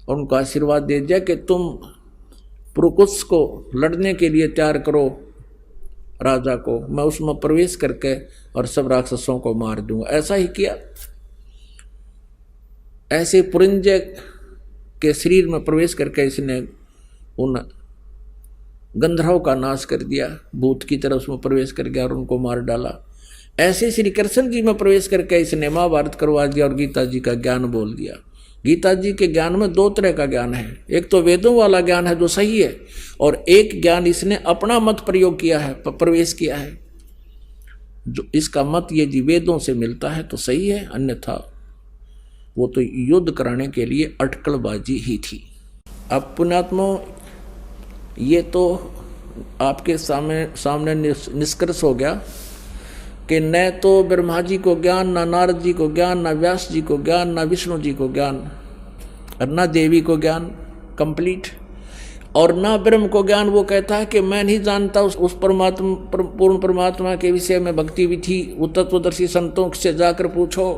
और उनको आशीर्वाद दे दिया कि तुम पुरुकुश को लड़ने के लिए तैयार करो राजा को, मैं उसमें प्रवेश करके और सब राक्षसों को मार दूंगा। ऐसा ही किया। ऐसे पुरंजय के शरीर में प्रवेश करके इसने उन गंधर्वों का नाश कर दिया, भूत की तरह उसमें प्रवेश कर गया और उनको मार डाला। ऐसे श्री कृष्ण जी में प्रवेश करके इसने महाभारत करवा दिया और गीता जी का ज्ञान बोल दिया। गीता जी के ज्ञान में 2 तरह का ज्ञान है, एक तो वेदों वाला ज्ञान है जो सही है, और एक ज्ञान इसने अपना मत प्रयोग किया है, प्रवेश किया है। जो इसका मत ये जी वेदों से मिलता है तो सही है, अन्यथा वो तो युद्ध कराने के लिए अटकलबाजी ही थी। अब पुण्यात्माओं, ये तो आपके सामने निष्कर्ष हो गया कि न तो ब्रह्मा जी को ज्ञान, ना नारद जी को ज्ञान, ना व्यास जी को ज्ञान, ना विष्णु जी को ज्ञान, और ना देवी को ज्ञान कंप्लीट, और ना ब्रह्म को ज्ञान। वो कहता है कि मैं नहीं जानता उस परमात्मा, पूर्ण परमात्मा के विषय में भक्ति विधि, वो तत्वदर्शी संतों से जाकर पूछो।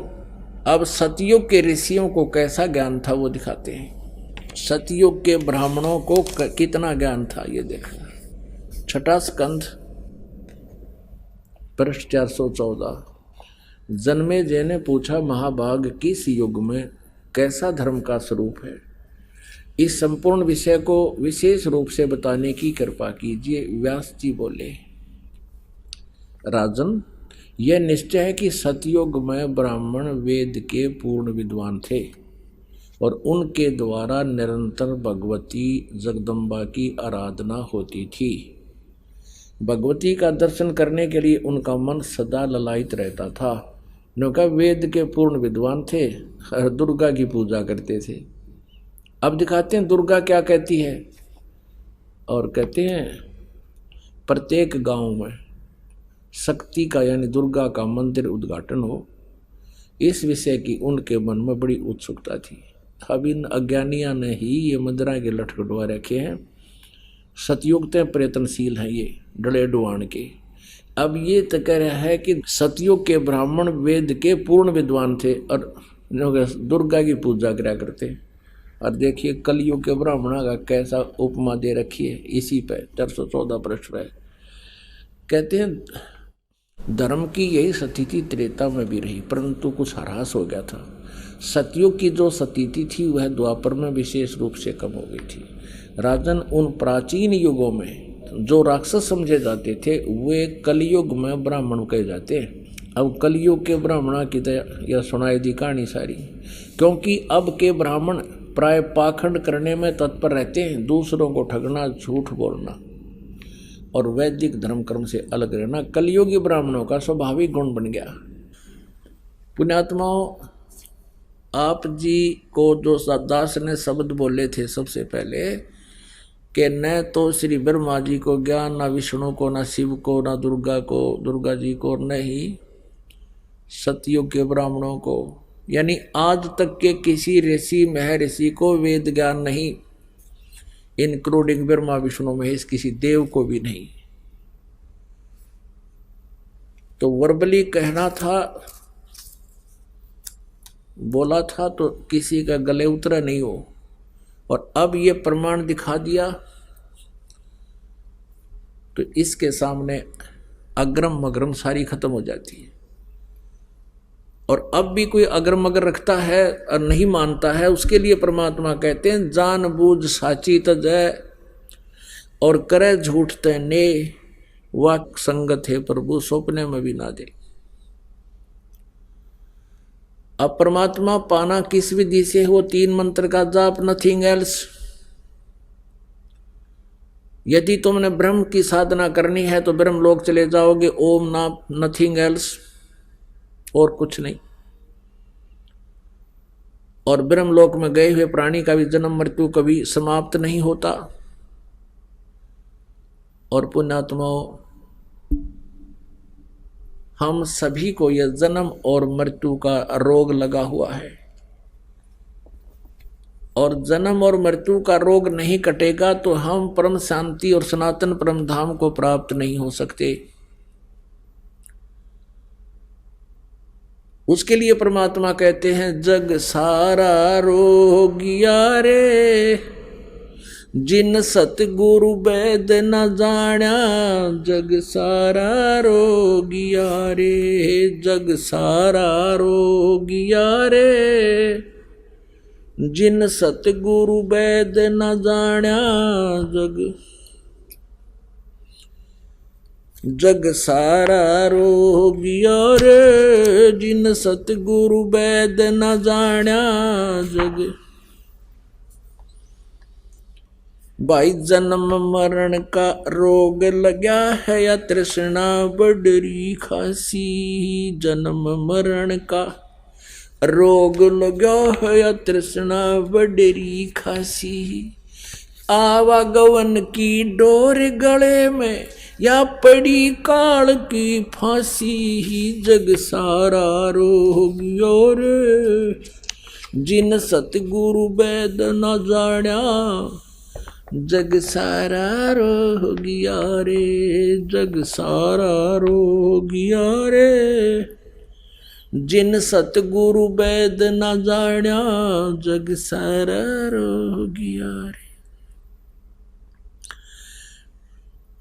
अब सतयुग के ऋषियों को कैसा ज्ञान था वो दिखाते हैं। सतयुग के ब्राह्मणों को कितना ज्ञान था ये देखना। 6वां स्कंध पृष्ठ 414। जन्मेजय ने पूछा, महाभाग किस युग में कैसा धर्म का स्वरूप है? इस संपूर्ण विषय को विशेष रूप से बताने की कृपा कीजिए। व्यास जी बोले, राजन, यह निश्चय है कि सतयुग में ब्राह्मण वेद के पूर्ण विद्वान थे और उनके द्वारा निरंतर भगवती जगदम्बा की आराधना होती थी। भगवती का दर्शन करने के लिए उनका मन सदा ललायित रहता था। उनका वेद के पूर्ण विद्वान थे और दुर्गा की पूजा करते थे। अब दिखाते हैं दुर्गा क्या कहती है, और कहते हैं प्रत्येक गांव में शक्ति का यानी दुर्गा का मंदिर उद्घाटन हो। इस विषय की उनके मन में बड़ी उत्सुकता थी। अब इन अज्ञानियों ने ही ये मंदिरा के लठ कटवा रखे हैं सतयुग ते प्रयत्नशील हैं ये डले डुआन के। अब ये तो कह रहा है कि सतयुग के ब्राह्मण वेद के पूर्ण विद्वान थे और दुर्गा की पूजा करा करते। और देखिए कलयुग के ब्राह्मणों का कैसा उपमा दे रखी है इसी पे 414 पृष्ठ पे। कहते हैं धर्म की यही स्थिति त्रेता में भी रही, परंतु कुछ ह्रास हो गया था। सतयुग की जो स्थिति थी वह द्वापर में विशेष रूप से कम हो गई थी। राजन, उन प्राचीन युगों में जो राक्षस समझे जाते थे वे कलयुग में ब्राह्मण कहे जाते हैं। अब कलयुग के ब्राह्मणों की यह सुनाई दी कहानी सारी, क्योंकि अब के ब्राह्मण प्राय पाखंड करने में तत्पर रहते हैं, दूसरों को ठगना, झूठ बोलना और वैदिक धर्म कर्म से अलग रहना कलयुगी ब्राह्मणों का स्वाभाविक गुण बन गया। पुण्यात्माओं, आप जी को जो दास ने शब्द बोले थे सबसे पहले कि न तो श्री ब्रह्मा जी को ज्ञान, न विष्णु को, न शिव को, न दुर्गा जी को, न ही सतयुग के ब्राह्मणों को, यानी आज तक के किसी ऋषि महर्षि को वेद ज्ञान नहीं, इंक्लूडिंग ब्रह्मा विष्णु महेश, किसी देव को भी नहीं। तो वर्बली कहना था, बोला था तो किसी का गले उतरा नहीं हो, और अब ये प्रमाण दिखा दिया तो इसके सामने अग्रम मग्रम सारी खत्म हो जाती है। और अब भी कोई अगर मगर रखता है और नहीं मानता है, उसके लिए परमात्मा कहते हैं जान बूझ साची तजय और करे झूठ तने, वाक संगत है प्रभु सपने में भी ना दे। अब परमात्मा पाना किस विधि से हो? 3 मंत्र का जाप, नथिंग एल्स। यदि तुमने ब्रह्म की साधना करनी है तो ब्रह्म लोक चले जाओगे, ओम नाम, नथिंग एल्स, और कुछ नहीं। और ब्रह्मलोक में गए हुए प्राणी का भी जन्म मृत्यु कभी समाप्त नहीं होता। और पुण्यात्माओं, हम सभी को यह जन्म और मृत्यु का रोग लगा हुआ है, और जन्म और मृत्यु का रोग नहीं कटेगा तो हम परम शांति और सनातन परम धाम को प्राप्त नहीं हो सकते। उसके लिए परमात्मा कहते हैं जग सारा रोगिया रे, जिन सतगुरु वैद न जाण्या, जग सारा रोगिया रे, जग सारा रोगिया रे, जिन सतगुरु वैद न जाण्या, जग सारा रोगिया रे, जिन सतगुरु वैद न जाण्या, जग। भाई जन्म मरण का रोग लगा है या तृष्णा बडरी खासी, जन्म मरण का रोग लगा है या तृष्णा बडरी खासी, आवागवन की डोर गले में या पड़ी काल की फांसी, जग सारा रोगिया रे, जिन सतगुरु वैद न जाण्या, जग सारा रोगिया रे, जग सारा रोगिया रे, जिन सतगुरु वैद न जाण्या, जग सारा रोगिया रे।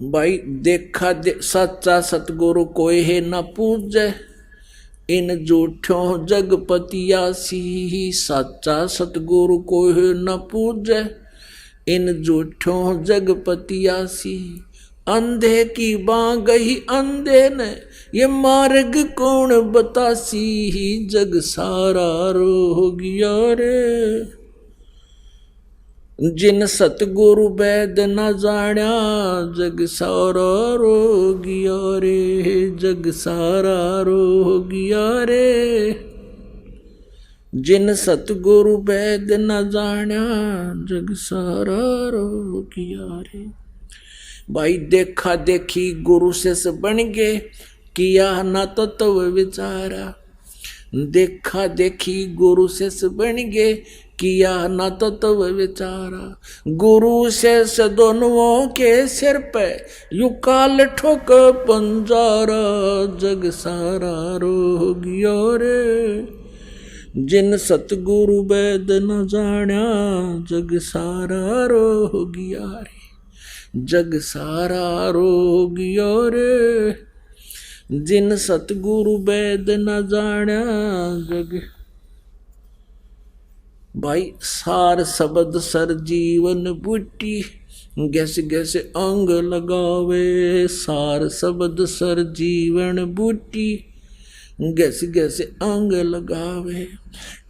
भाई देखा सच्चा सतगुरु कोई है न पूजे, इन झूठों जगपतियासी, सच्चा सतगुरु कोई है न पूजे, इन झूठों जगपतियासी, अंधे की बाँ गई अंधे ने, ये मार्ग कौन बतासी, जग सारा रोगिया रे, जिन सतगुरु वैद न जाण्या, जग सारा रोगिया रे, जग सारा रोगिया रे, जिन सतगुरु वैद न जाण्या, जग सारा रोगिया रे। भाई देखा देखी गुरु से बन गए, किया न तत्व विचारा, देखा देखी गुरु शिष्य बन गे, किया न तो तब विचारा। गुरु शिष्य दोनों के सिर पे यू काल ठोक पंजारा, जग सारा रो गया रे। जिन सतगुरु वेद न जान्या, जग सारा रो गया रे, जग सारा रो गया रे। जिन सतगुरु वेद न जान्या जग। भाई सार शब्द सर जीवन बूटी, गैस गैस अंग लगावे। सार शब्द सर जीवन बूटी, गैस गैस अंग लगावे।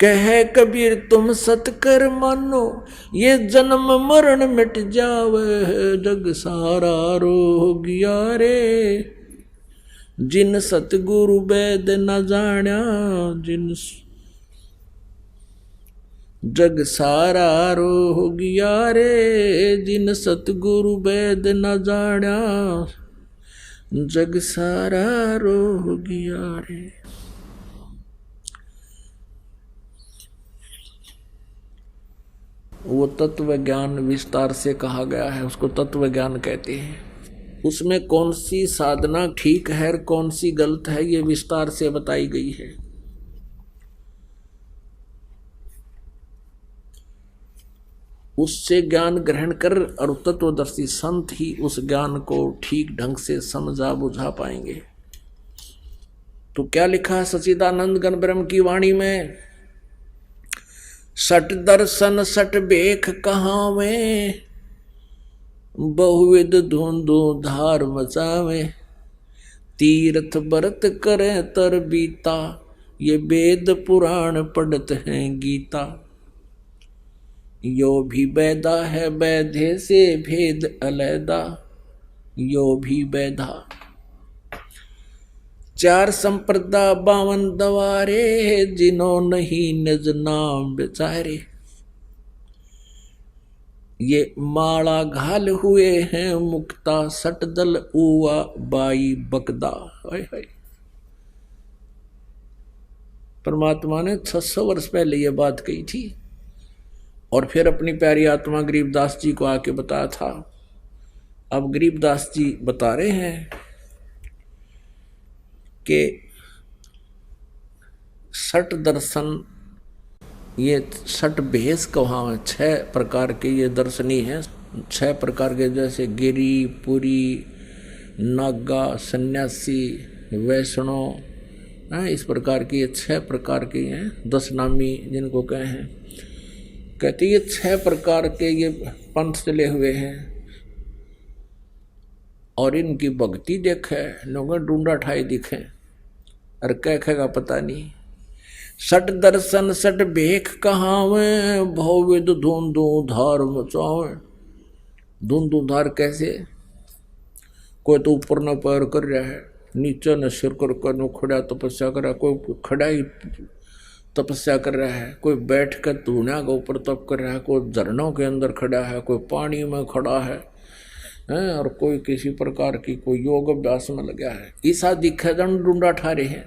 कहे कबीर तुम सतकर मानो, ये जन्म मरण मिट जावे। जग सारा रो गया रे, जिन सतगुरु वेद न जान्या। जिन जग सारा रो गया रे, जिन सतगुरु वेद न जान्या। जग सारा रो गया रे। वो तत्व ज्ञान विस्तार से कहा गया है, उसको तत्व ज्ञान कहते हैं। उसमें कौन सी साधना ठीक है और कौन सी गलत है, ये विस्तार से बताई गई है। उससे ज्ञान ग्रहण कर और तत्वदर्शी संत ही उस ज्ञान को ठीक ढंग से समझा बुझा पाएंगे। तो क्या लिखा है सच्चिदानंद घन ब्रह्म की वाणी में? सट दर्शन सट बेख कहावे, बहुविध धुंधु धार मचावे। तीर्थ व्रत करे तर बीता, ये वेद पुराण पढ़त हैं गीता। यो भी बैदा है बैधे से भेद अलैदा, यो भी बैधा। चार संप्रदा 52 दवारे, जिन्हों नहीं निज नाम बेचारे। ये माला घाल हुए हैं मुक्ता, सट दल उवा बाई बकदा। हाय हाय। परमात्मा ने 600 वर्ष पहले ये बात कही थी और फिर अपनी प्यारी आत्मा गरीबदास जी को आके बताया था। अब गरीबदास जी बता रहे हैं कि सट दर्शन, ये सट भेष कहा है। 6 प्रकार के ये दर्शनी हैं। 6 प्रकार के, जैसे गिरी, पुरी, नागा, सन्यासी, वैष्णव, इस प्रकार की ये 6 प्रकार के हैं। 10 नामी जिनको कहे हैं, कहते ये 6 प्रकार के ये पंथ चले हुए हैं। और इनकी भक्ति देखे लोग ढूंढा ठाई दिखे और कहेगा पता नहीं। सट दर्शन सट भेख कहावे, भवविद धुंधु धार मचावे। धुंधु धार कैसे? कोई तो ऊपर न पैर कर रहा है, नीचे न सिर कर कर खड़ा तपस्या कर रहा है। कोई खड़ा ही तपस्या कर रहा है, कोई बैठ कर धुनिया के ऊपर तप कर रहा है, कोई झरनों के अंदर खड़ा है, कोई पानी में खड़ा है, और कोई किसी प्रकार की कोई योग अभ्यास में लगा है। ऐसा दिखे जन ढूंढा ठारे हैं।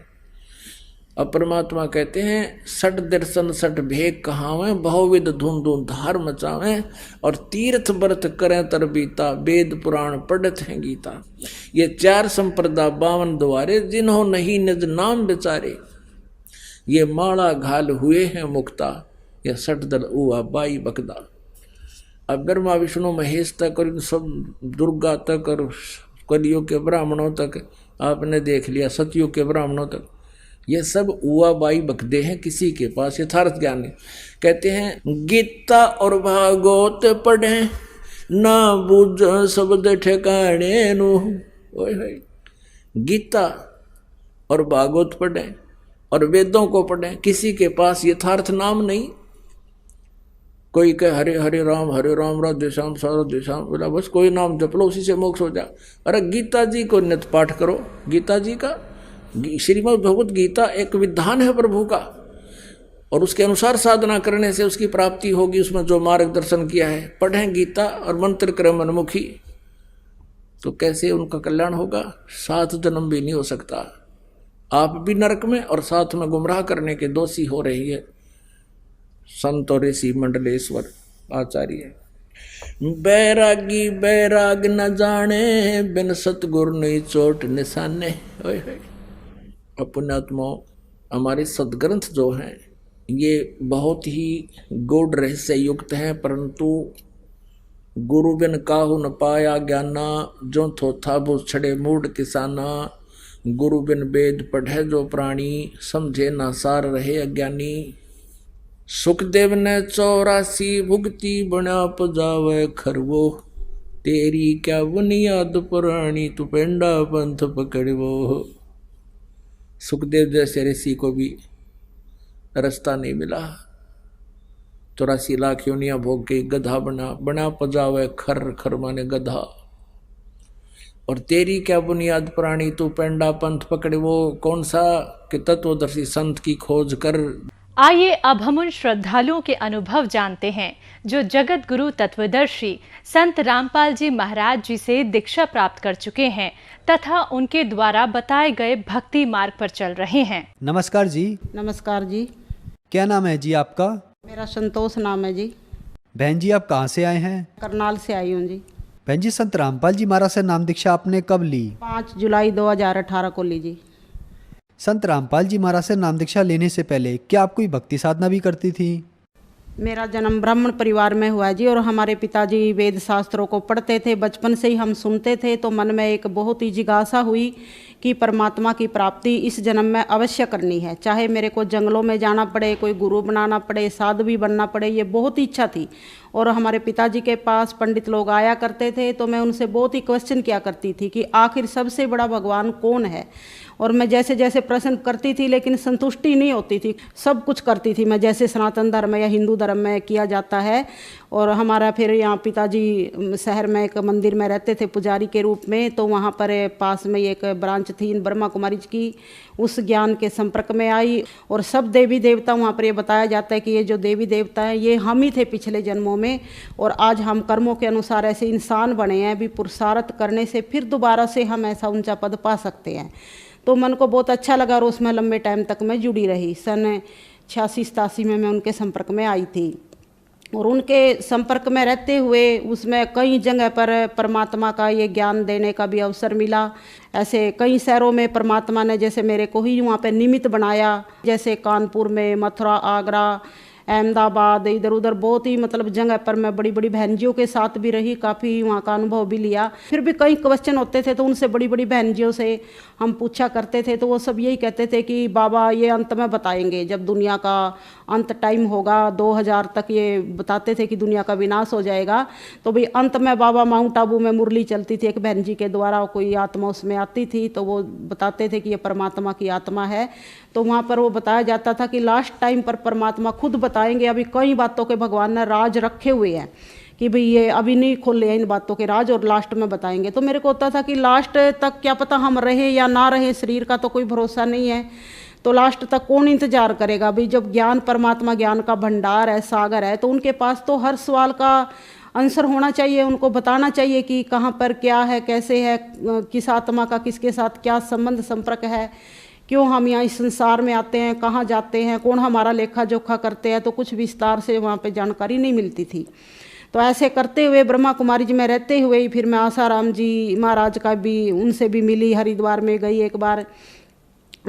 अब परमात्मा कहते हैं सट दर्शन सट भेख कहावे, बहुविध धुंधु धार मचावे। और तीर्थ व्रत करें तर बीता, वेद पुराण पढ़त हैं गीता। ये 4 संप्रदा 52 द्वारे, जिन्हों नहीं निज नाम बेचारे। ये माला घाल हुए हैं मुक्ता, ये सट दल उआ बाई बकदा। अब ब्रह्मा विष्णु महेश तक और सब दुर्गा तक और कलियुग के ब्राह्मणों तक आपने देख लिया, सतयुग के ब्राह्मणों तक, ये सब उआ बाई बकदे हैं। किसी के पास यथार्थ ज्ञान नहीं। कहते हैं गीता और भागवत पढ़े, ना बुझ शब्द ठिकाने नु। गीता और भागवत पढ़े और वेदों को पढ़े, किसी के पास यथार्थ नाम नहीं। कोई कहे हरे हरे राम राधे श्याम राधे श्याम, बोला बस कोई नाम जप लो, उसी से मोक्ष हो जा। अरे गीता जी को नित्य पाठ करो। गीता जी का, श्रीमद् भगवत गीता एक विधान है प्रभु का, और उसके अनुसार साधना करने से उसकी प्राप्ति होगी। उसमें जो मार्गदर्शन किया है, पढ़ें गीता और मंत्र क्रम मनमुखी, तो कैसे उनका कल्याण होगा? 7 जन्म भी नहीं हो सकता। आप भी नरक में और साथ में गुमराह करने के दोषी हो रही है संत और ऋषि मंडलेश्वर आचार्य। बैरागी बैराग न जाने, बिन सतगुर नहीं चोट निशाने। ओए होए, पुण्यात्मा, हमारे सदग्रंथ जो हैं ये बहुत ही गूढ़ रहस्य युक्त हैं, परंतु गुरु बिन काहू न पाया ज्ञाना, जो थोथा भू छड़े मूड किसाना। गुरु बिन वेद पढ़े जो प्राणी, समझे ना सार रहे अज्ञानी। सुखदेव ने 84 भुगती, बना पजावे खरवो। तेरी क्या बुनियाद पुरानी, तू पेंडा पंथ पकड़वो। सुखदेव जैसे ऋषि को भी रास्ता नहीं मिला, 84 लाख योनियां भोग के गधा बना पजावे खर, खर माने गधा। और तेरी क्या बुनियाद पुरानी, तू पेंडा पंथ पकड़े। वो कौन सा कि तत्वदर्शी संत की खोज कर। आइए अब हम उन श्रद्धालुओं के अनुभव जानते हैं जो जगत गुरु तत्वदर्शी संत रामपाल जी महाराज जी से दीक्षा प्राप्त कर चुके हैं तथा उनके द्वारा बताए गए भक्ति मार्ग पर चल रहे हैं। नमस्कार जी। नमस्कार जी। क्या नाम है जी आपका? मेरा संतोष नाम है जी। बहन जी आप कहाँ से आए हैं? करनाल से आई हूँ जी। बहन जी संत रामपाल जी महाराज से नाम दीक्षा आपने कब ली? 5 जुलाई 2018 को ली जी। संत रामपाल जी महाराज से नाम दीक्षा लेने से पहले क्या आप कोई भक्ति साधना भी करती थी? मेरा जन्म ब्राह्मण परिवार में हुआ जी और हमारे पिताजी वेद शास्त्रों को पढ़ते थे। बचपन से ही हम सुनते थे तो मन में एक बहुत ही जिज्ञासा हुई कि परमात्मा की प्राप्ति इस जन्म में अवश्य करनी है, चाहे मेरे को जंगलों में जाना पड़े, कोई गुरु बनाना पड़े, साधु भी बनना पड़े, ये बहुत ही इच्छा थी। और हमारे पिताजी के पास पंडित लोग आया करते थे तो मैं उनसे बहुत ही क्वेश्चन किया करती थी कि आखिर सबसे बड़ा भगवान कौन है। और मैं जैसे जैसे प्रश्न करती थी लेकिन संतुष्टि नहीं होती थी, सब कुछ करती थी मैं जैसे सनातन धर्म या हिंदू धर्म में किया जाता है। और हमारा फिर यहाँ पिताजी शहर में एक मंदिर में रहते थे पुजारी के रूप में, तो वहाँ पर पास में एक ब्रांच थी ब्रह्मा कुमारी की, उस ज्ञान के संपर्क में आई। और सब देवी देवता वहाँ पर ये बताया जाता है कि ये जो देवी देवता हैं ये हम ही थे पिछले जन्मों में, और आज हम कर्मों के अनुसार ऐसे इंसान बने हैं, अभी पुरुषार्थ करने से फिर दोबारा से हम ऐसा ऊंचा पद पा सकते हैं। तो मन को बहुत अच्छा लगा और उसमें लंबे टाइम तक मैं जुड़ी रही। सन 86-87 में मैं उनके संपर्क में आई थी और उनके संपर्क में रहते हुए उसमें कई जगह पर परमात्मा का ये ज्ञान देने का भी अवसर मिला। ऐसे कई शहरों में परमात्मा ने जैसे मेरे को ही वहाँ पे निमित्त बनाया, जैसे कानपुर में, मथुरा, आगरा, अहमदाबाद, इधर उधर बहुत ही मतलब जगह पर मैं बड़ी बड़ी बहनजियों के साथ भी रही, काफ़ी वहाँ का अनुभव भी लिया। फिर भी कई क्वेश्चन होते थे तो उनसे बड़ी बड़ी बहनजियों से हम पूछा करते थे तो वो सब यही कहते थे कि बाबा ये अंत में बताएंगे, जब दुनिया का अंत टाइम होगा 2000 तक ये बताते थे कि दुनिया का विनाश हो जाएगा, तो भाई अंत में बाबा माउंट आबू में मुरली चलती थी एक बहन जी के द्वारा, कोई आत्मा उसमें आती थी तो वो बताते थे कि ये परमात्मा की आत्मा है। तो वहाँ पर वो बताया जाता था कि लास्ट टाइम पर परमात्मा खुद बताएंगे, अभी कई बातों के भगवान ने राज रखे हुए हैं कि भाई ये अभी नहीं खोले हैं इन बातों के राज और लास्ट में बताएंगे। तो मेरे को होता था कि लास्ट तक क्या पता हम रहे या ना रहे, शरीर का तो कोई भरोसा नहीं है, तो लास्ट तक कौन इंतजार करेगा। भाई जब ज्ञान परमात्मा ज्ञान का भंडार है, सागर है, तो उनके पास तो हर सवाल का आंसर होना चाहिए, उनको बताना चाहिए कि कहाँ पर क्या है, कैसे है, किस आत्मा का किसके साथ क्या संबंध संपर्क है, क्यों हम यहाँ इस संसार में आते हैं, कहाँ जाते हैं, कौन हमारा लेखा जोखा करते हैं। तो कुछ विस्तार से वहाँ पे जानकारी नहीं मिलती थी। तो ऐसे करते हुए ब्रह्मा कुमारी जी में रहते हुए ही फिर मैं आसाराम जी महाराज का भी उनसे भी मिली, हरिद्वार में गई एक बार।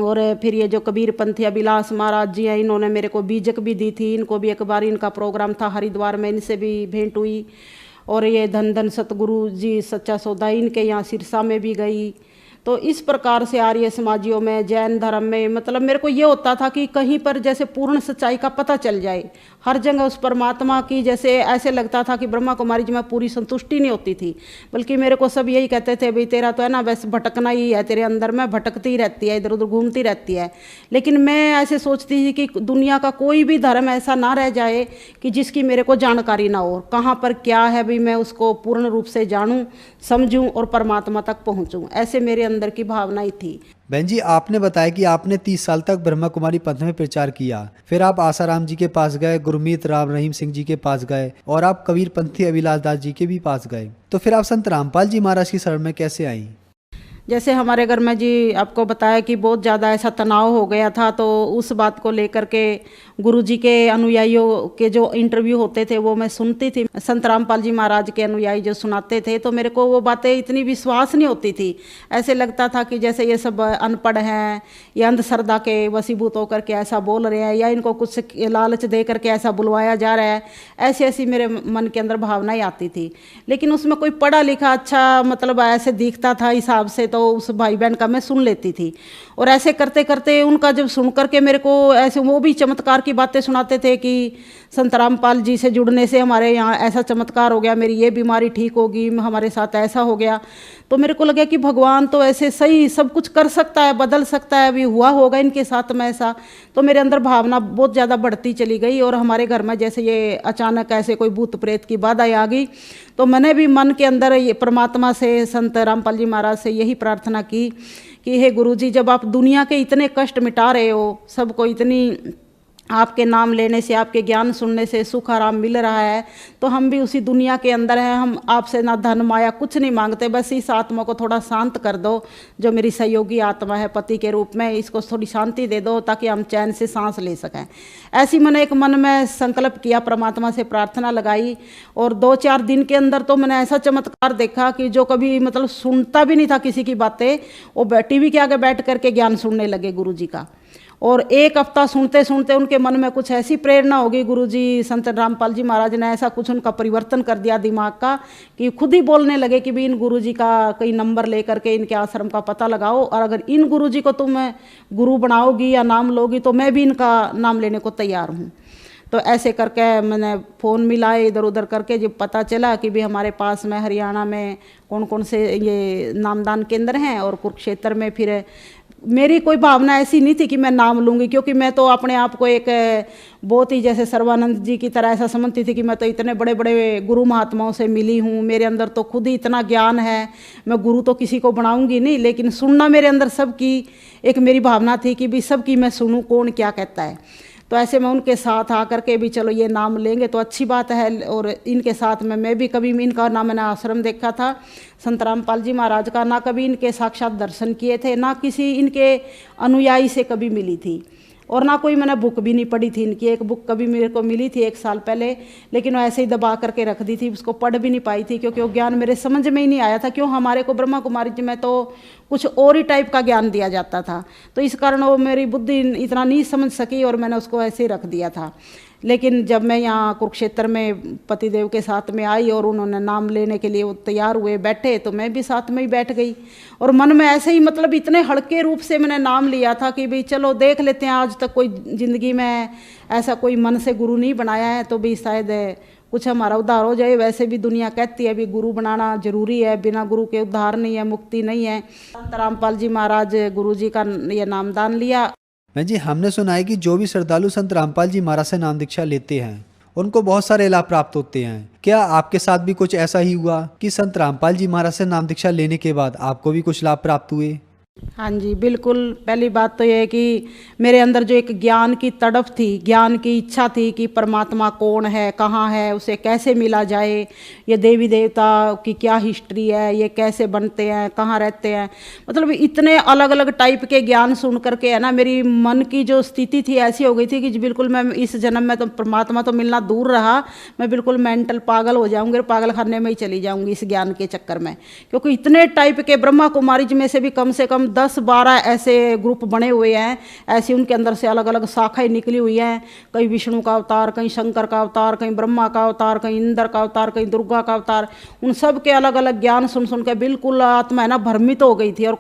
और फिर ये जो कबीर पंथी अभिलाष महाराज जी हैं, इन्होंने मेरे को बीजक भी दी थी, इनको भी एक बार इनका प्रोग्राम था हरिद्वार में, इनसे भी भेंट हुई। और ये धन धन सतगुरु जी सच्चा सौदा इनके यहाँ सिरसा में भी गई। तो इस प्रकार से आर्य समाजियों में, जैन धर्म में, मतलब मेरे को ये होता था कि कहीं पर जैसे पूर्ण सच्चाई का पता चल जाए, हर जगह उस परमात्मा की, जैसे ऐसे लगता था कि ब्रह्मा कुमारी जी में पूरी संतुष्टि नहीं होती थी, बल्कि मेरे को सब यही कहते थे भाई तेरा तो है ना बस भटकना ही है, तेरे अंदर में भटकती ही रहती है, इधर उधर घूमती रहती है। लेकिन मैं ऐसे सोचती थी कि दुनिया का कोई भी धर्म ऐसा ना रह जाए कि जिसकी मेरे को जानकारी ना हो, कहाँ पर क्या है भाई मैं उसको पूर्ण रूप से जानूँ, समझूँ और परमात्मा तक पहुँचूँ, ऐसे मेरे अंदर की भावनाएं थी। बहन जी आपने बताया कि आपने 30 साल तक ब्रह्मा कुमारी पंथ में प्रचार किया, फिर आप आसाराम जी के पास गए, गुरमीत राम रहीम सिंह जी के पास गए और आप कबीर पंथी अभिलाष दास जी के भी पास गए, तो फिर आप संत रामपाल जी महाराज की शरण में कैसे आई? जैसे हमारे घर में जी आपको बताया कि बहुत ज़्यादा ऐसा तनाव हो गया था, तो उस बात को लेकर के गुरुजी के अनुयायियों के जो इंटरव्यू होते थे वो मैं सुनती थी। संत रामपाल जी महाराज के अनुयायी जो सुनाते थे तो मेरे को वो बातें इतनी विश्वास नहीं होती थी। ऐसे लगता था कि जैसे ये सब अनपढ़ हैं या अंधश्रद्धा के वशीभूत होकर के ऐसा बोल रहे हैं या इनको कुछ लालच दे करके ऐसा बुलवाया जा रहा है। ऐसी ऐसी मेरे मन के अंदर भावनाएं आती थी। लेकिन उसमें कोई पढ़ा लिखा अच्छा मतलब ऐसे दिखता था हिसाब से, तो उस भाई बहन का मैं सुन लेती थी। और ऐसे करते करते उनका जब सुन करके मेरे को ऐसे वो भी चमत्कार की बातें सुनाते थे कि संत रामपाल जी से जुड़ने से हमारे यहाँ ऐसा चमत्कार हो गया, मेरी ये बीमारी ठीक होगी, हमारे साथ ऐसा हो गया। तो मेरे को लगा कि भगवान तो ऐसे सही सब कुछ कर सकता है, बदल सकता है, अभी हुआ होगा इनके साथ में ऐसा। तो मेरे अंदर भावना बहुत ज़्यादा बढ़ती चली गई। और हमारे घर में जैसे ये अचानक ऐसे कोई भूत प्रेत की बाधा आ गई, तो मैंने भी मन के अंदर ये परमात्मा से, संत रामपाल जी महाराज से यही प्रार्थना की कि हे गुरुजी, जब आप दुनिया के इतने कष्ट मिटा रहे हो, सबको इतनी आपके नाम लेने से, आपके ज्ञान सुनने से सुख आराम मिल रहा है, तो हम भी उसी दुनिया के अंदर हैं। हम आपसे ना धन माया कुछ नहीं मांगते, बस इस आत्मा को थोड़ा शांत कर दो, जो मेरी सहयोगी आत्मा है पति के रूप में, इसको थोड़ी शांति दे दो ताकि हम चैन से सांस ले सकें। ऐसी मैंने एक मन में संकल्प किया, परमात्मा से प्रार्थना लगाई। और 2-4 दिन के अंदर तो मैंने ऐसा चमत्कार देखा कि जो कभी मतलब सुनता भी नहीं था किसी की बातें, वो टीवी के आगे बैठ करके ज्ञान सुनने लगे गुरुजी का। और 1 हफ्ता सुनते सुनते उनके मन में कुछ ऐसी प्रेरणा होगी, गुरुजी संत रामपाल जी महाराज ने ऐसा कुछ उनका परिवर्तन कर दिया दिमाग का कि खुद ही बोलने लगे कि भी इन गुरुजी का कई नंबर लेकर के इनके आश्रम का पता लगाओ, और अगर इन गुरुजी को तुम गुरु बनाओगी या नाम लोगी तो मैं भी इनका नाम लेने को तैयार हूँ। तो ऐसे करके मैंने फ़ोन मिलाए इधर उधर करके, जब पता चला कि भी हमारे पास में हरियाणा में कौन कौन से ये नामदान केंद्र हैं, और कुरुक्षेत्र में फिर मेरी कोई भावना ऐसी नहीं थी कि मैं नाम लूँगी, क्योंकि मैं तो अपने आप को एक बहुत ही जैसे सर्वानंद जी की तरह ऐसा समझती थी कि मैं तो इतने बड़े बड़े गुरु महात्माओं से मिली हूँ, मेरे अंदर तो खुद ही इतना ज्ञान है, मैं गुरु तो किसी को बनाऊँगी नहीं, लेकिन सुनना मेरे अंदर सबकी एक मेरी भावना थी कि भी सबकी मैं सुनूँ कौन क्या कहता है। तो ऐसे में उनके साथ आकर के भी चलो ये नाम लेंगे तो अच्छी बात है। और इनके साथ में मैं भी कभी इनका ना मैंने आश्रम देखा था संत रामपाल जी महाराज का, ना कभी इनके साक्षात दर्शन किए थे, ना किसी इनके अनुयायी से कभी मिली थी, और ना कोई मैंने बुक भी नहीं पढ़ी थी इनकी। एक बुक कभी मेरे को मिली थी 1 साल पहले, लेकिन वो ऐसे ही दबा करके रख दी थी, उसको पढ़ भी नहीं पाई थी, क्योंकि वो ज्ञान मेरे समझ में ही नहीं आया था। क्यों, हमारे को ब्रह्मा कुमारी जी में तो कुछ और ही टाइप का ज्ञान दिया जाता था, तो इस कारण वो मेरी बुद्धि इतना नहीं समझ सकी और मैंने उसको ऐसे ही रख दिया था। लेकिन जब मैं यहाँ कुरुक्षेत्र में पतिदेव के साथ में आई और उन्होंने नाम लेने के लिए वो तैयार हुए बैठे, तो मैं भी साथ में ही बैठ गई। और मन में ऐसे ही मतलब इतने हल्के रूप से मैंने नाम लिया था कि भाई चलो देख लेते हैं, आज तक कोई ज़िंदगी में ऐसा कोई मन से गुरु नहीं बनाया है, तो भी शायद कुछ हमारा उद्धार हो जाए। वैसे भी दुनिया कहती है भी गुरु बनाना जरूरी है, बिना गुरु के उद्धार नहीं है, मुक्ति नहीं है। संत रामपाल जी महाराज गुरु जी का ये नामदान लिया। मैं जी, हमने सुना है कि जो भी श्रद्धालु संत रामपाल जी महाराज से नाम दीक्षा लेते हैं उनको बहुत सारे लाभ प्राप्त होते हैं। क्या आपके साथ भी कुछ ऐसा ही हुआ कि संत रामपाल जी महाराज से नाम दीक्षा लेने के बाद आपको भी कुछ लाभ प्राप्त हुए? हाँ जी, बिल्कुल। पहली बात तो ये है कि मेरे अंदर जो एक ज्ञान की तड़फ थी, ज्ञान की इच्छा थी कि परमात्मा कौन है, कहाँ है, उसे कैसे मिला जाए, ये देवी देवता की क्या हिस्ट्री है, ये कैसे बनते हैं, कहाँ रहते हैं, मतलब इतने अलग अलग टाइप के ज्ञान सुन करके है ना, मेरी मन की जो स्थिति थी ऐसी हो गई थी कि बिल्कुल मैं इस जन्म में तो परमात्मा तो मिलना दूर रहा, मैं बिल्कुल मेंटल पागल हो जाऊँगी और पागल खाने में ही चली जाऊँगी इस ज्ञान के चक्कर में। क्योंकि इतने टाइप के ब्रह्मा कुमारी जी में से भी कम से कम 10-12 ऐसे ग्रुप बने हुए हैं, ऐसी उनके अंदर से अलग अलग शाखाएं निकली हुई हैं। कहीं विष्णु का अवतार, कहीं शंकर का अवतार, कहीं ब्रह्मा का अवतार, कहीं इंद्र का अवतार, कहीं दुर्गा का अवतार। उन सब के अलग अलग ज्ञान सुन सुन के बिल्कुल आत्मा है ना भ्रमित हो गई थी। और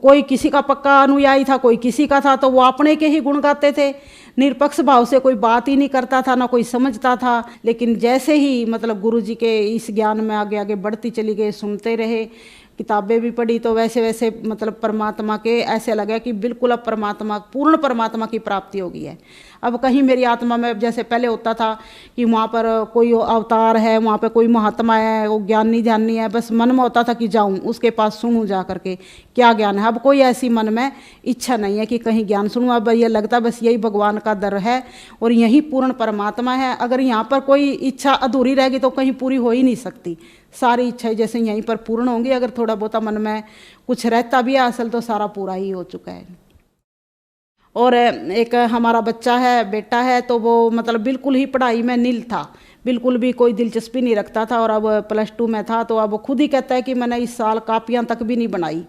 कोई किसी का पक्का अनुयायी था, कोई किसी का था, तो वो अपने के ही गुण गाते थे, निरपक्ष भाव से कोई बात ही नहीं करता था, ना कोई समझता था। लेकिन जैसे ही मतलब गुरु जी के इस ज्ञान में आगे आगे बढ़ती चली गई, सुनते रहे, किताबें भी पढ़ी, तो वैसे वैसे मतलब परमात्मा के ऐसे लगा कि बिल्कुल अब परमात्मा, पूर्ण परमात्मा की प्राप्ति हो गई है। अब कहीं मेरी आत्मा में जैसे पहले होता था कि वहाँ पर कोई अवतार है, वहाँ पे कोई महात्मा है, वो ज्ञानी ध्यानी है, बस मन में होता था कि जाऊँ उसके पास सुनूँ जा करके क्या ज्ञान है। अब कोई ऐसी मन में इच्छा नहीं है कि कहीं ज्ञान सुनूँ। अब ये लगता बस यही भगवान का दर है और यही पूर्ण परमात्मा है। अगर यहाँ पर कोई इच्छा अधूरी रहेगी तो कहीं पूरी हो ही नहीं सकती। सारी इच्छाएं जैसे यहीं पर पूर्ण होंगी। अगर थोड़ा बहुत मन में कुछ रहता भी है असल तो सारा पूरा ही हो चुका है। और एक हमारा बच्चा है, बेटा है, तो वो मतलब बिल्कुल ही पढ़ाई में नील था, बिल्कुल भी कोई दिलचस्पी नहीं रखता था। और अब +2 में था तो अब खुद ही कहता है कि मैंने इस साल कापियाँ तक भी नहीं बनाई।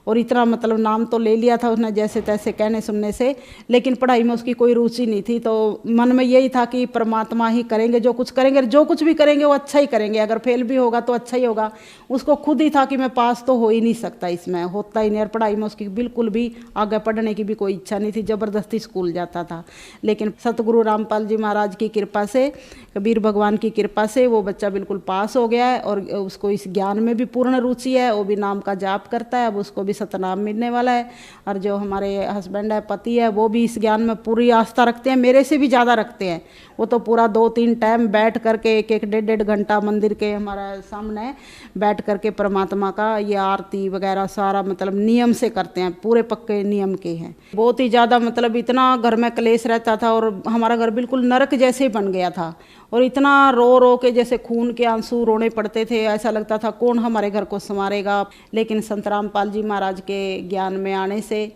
और इतना मतलब नाम तो ले लिया था उसने जैसे तैसे कहने सुनने से, लेकिन पढ़ाई में उसकी कोई रुचि नहीं थी। तो मन में यही था कि परमात्मा ही करेंगे, जो कुछ करेंगे, जो कुछ भी करेंगे वो अच्छा ही करेंगे, अगर फेल भी होगा तो अच्छा ही होगा। उसको खुद ही था कि मैं पास तो हो ही नहीं सकता, इसमें होता ही नहीं। और पढ़ाई में उसकी बिल्कुल भी आगे पढ़ने की भी कोई इच्छा नहीं थी, ज़बरदस्ती स्कूल जाता था। लेकिन सतगुरु रामपाल जी महाराज की कृपा से, कबीर भगवान की कृपा से वो बच्चा बिल्कुल पास हो गया है और उसको इस ज्ञान में भी पूर्ण रुचि है। वो भी नाम का जाप करता है, अब उसको भी सतनाम मिलने वाला है। और जो हमारे हस्बैंड है, पति है, वो भी इस ज्ञान में पूरी आस्था रखते हैं, मेरे से भी ज़्यादा रखते हैं। वो तो पूरा 2-3 टाइम बैठ करके 1-1, 1.5 घंटा मंदिर के हमारा सामने बैठ करके परमात्मा का ये आरती वगैरह सारा मतलब नियम से करते हैं, पूरे पक्के नियम के हैं। बहुत ही ज़्यादा मतलब इतना घर में क्लेश रहता था और हमारा घर बिल्कुल नरक जैसे ही बन गया था। और इतना रो रो के जैसे खून के आंसू रोने पड़ते थे, ऐसा लगता था कौन हमारे घर को संवारेगा। लेकिन संत रामपाल जी महाराज के ज्ञान में आने से,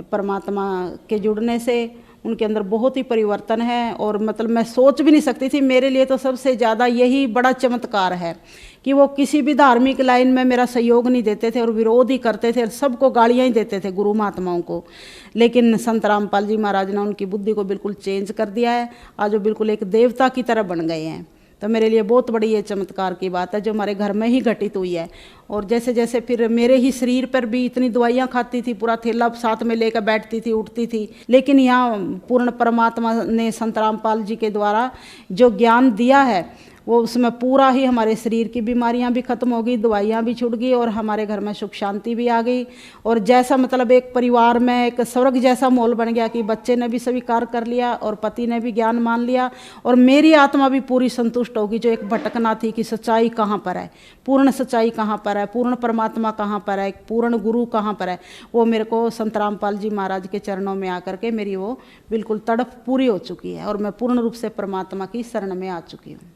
परमात्मा के जुड़ने से उनके अंदर बहुत ही परिवर्तन है। और मतलब मैं सोच भी नहीं सकती थी, मेरे लिए तो सबसे ज़्यादा यही बड़ा चमत्कार है कि वो किसी भी धार्मिक लाइन में मेरा सहयोग नहीं देते थे और विरोध ही करते थे और सबको गालियाँ ही देते थे, गुरु महात्माओं को। लेकिन संत रामपाल जी महाराज ने उनकी बुद्धि को बिल्कुल चेंज कर दिया है, आज वो बिल्कुल एक देवता की तरह बन गए हैं। तो मेरे लिए बहुत बड़ी ये चमत्कार की बात है जो हमारे घर में ही घटित हुई है। और जैसे जैसे फिर मेरे ही शरीर पर भी इतनी दवाइयाँ खाती थी, पूरा थैला साथ में लेकर बैठती थी, उठती थी, लेकिन यहाँ पूर्ण परमात्मा ने संत रामपाल जी के द्वारा जो ज्ञान दिया है वो उसमें पूरा ही हमारे शरीर की बीमारियां भी खत्म हो गई, दवाइयां भी छूट गई और हमारे घर में सुख शांति भी आ गई। और जैसा मतलब एक परिवार में एक स्वर्ग जैसा माहौल बन गया कि बच्चे ने भी स्वीकार कर लिया और पति ने भी ज्ञान मान लिया और मेरी आत्मा भी पूरी संतुष्ट होगी। जो एक भटकना थी कि सच्चाई कहाँ पर है, पूर्ण सच्चाई कहाँ पर है, पूर्ण परमात्मा कहाँ पर है, पूर्ण गुरु कहाँ पर है, वो मेरे को संत रामपाल जी महाराज के चरणों में आकर के मेरी वो बिल्कुल तड़प पूरी हो चुकी है और मैं पूर्ण रूप से परमात्मा की शरण में आ चुकी हूँ।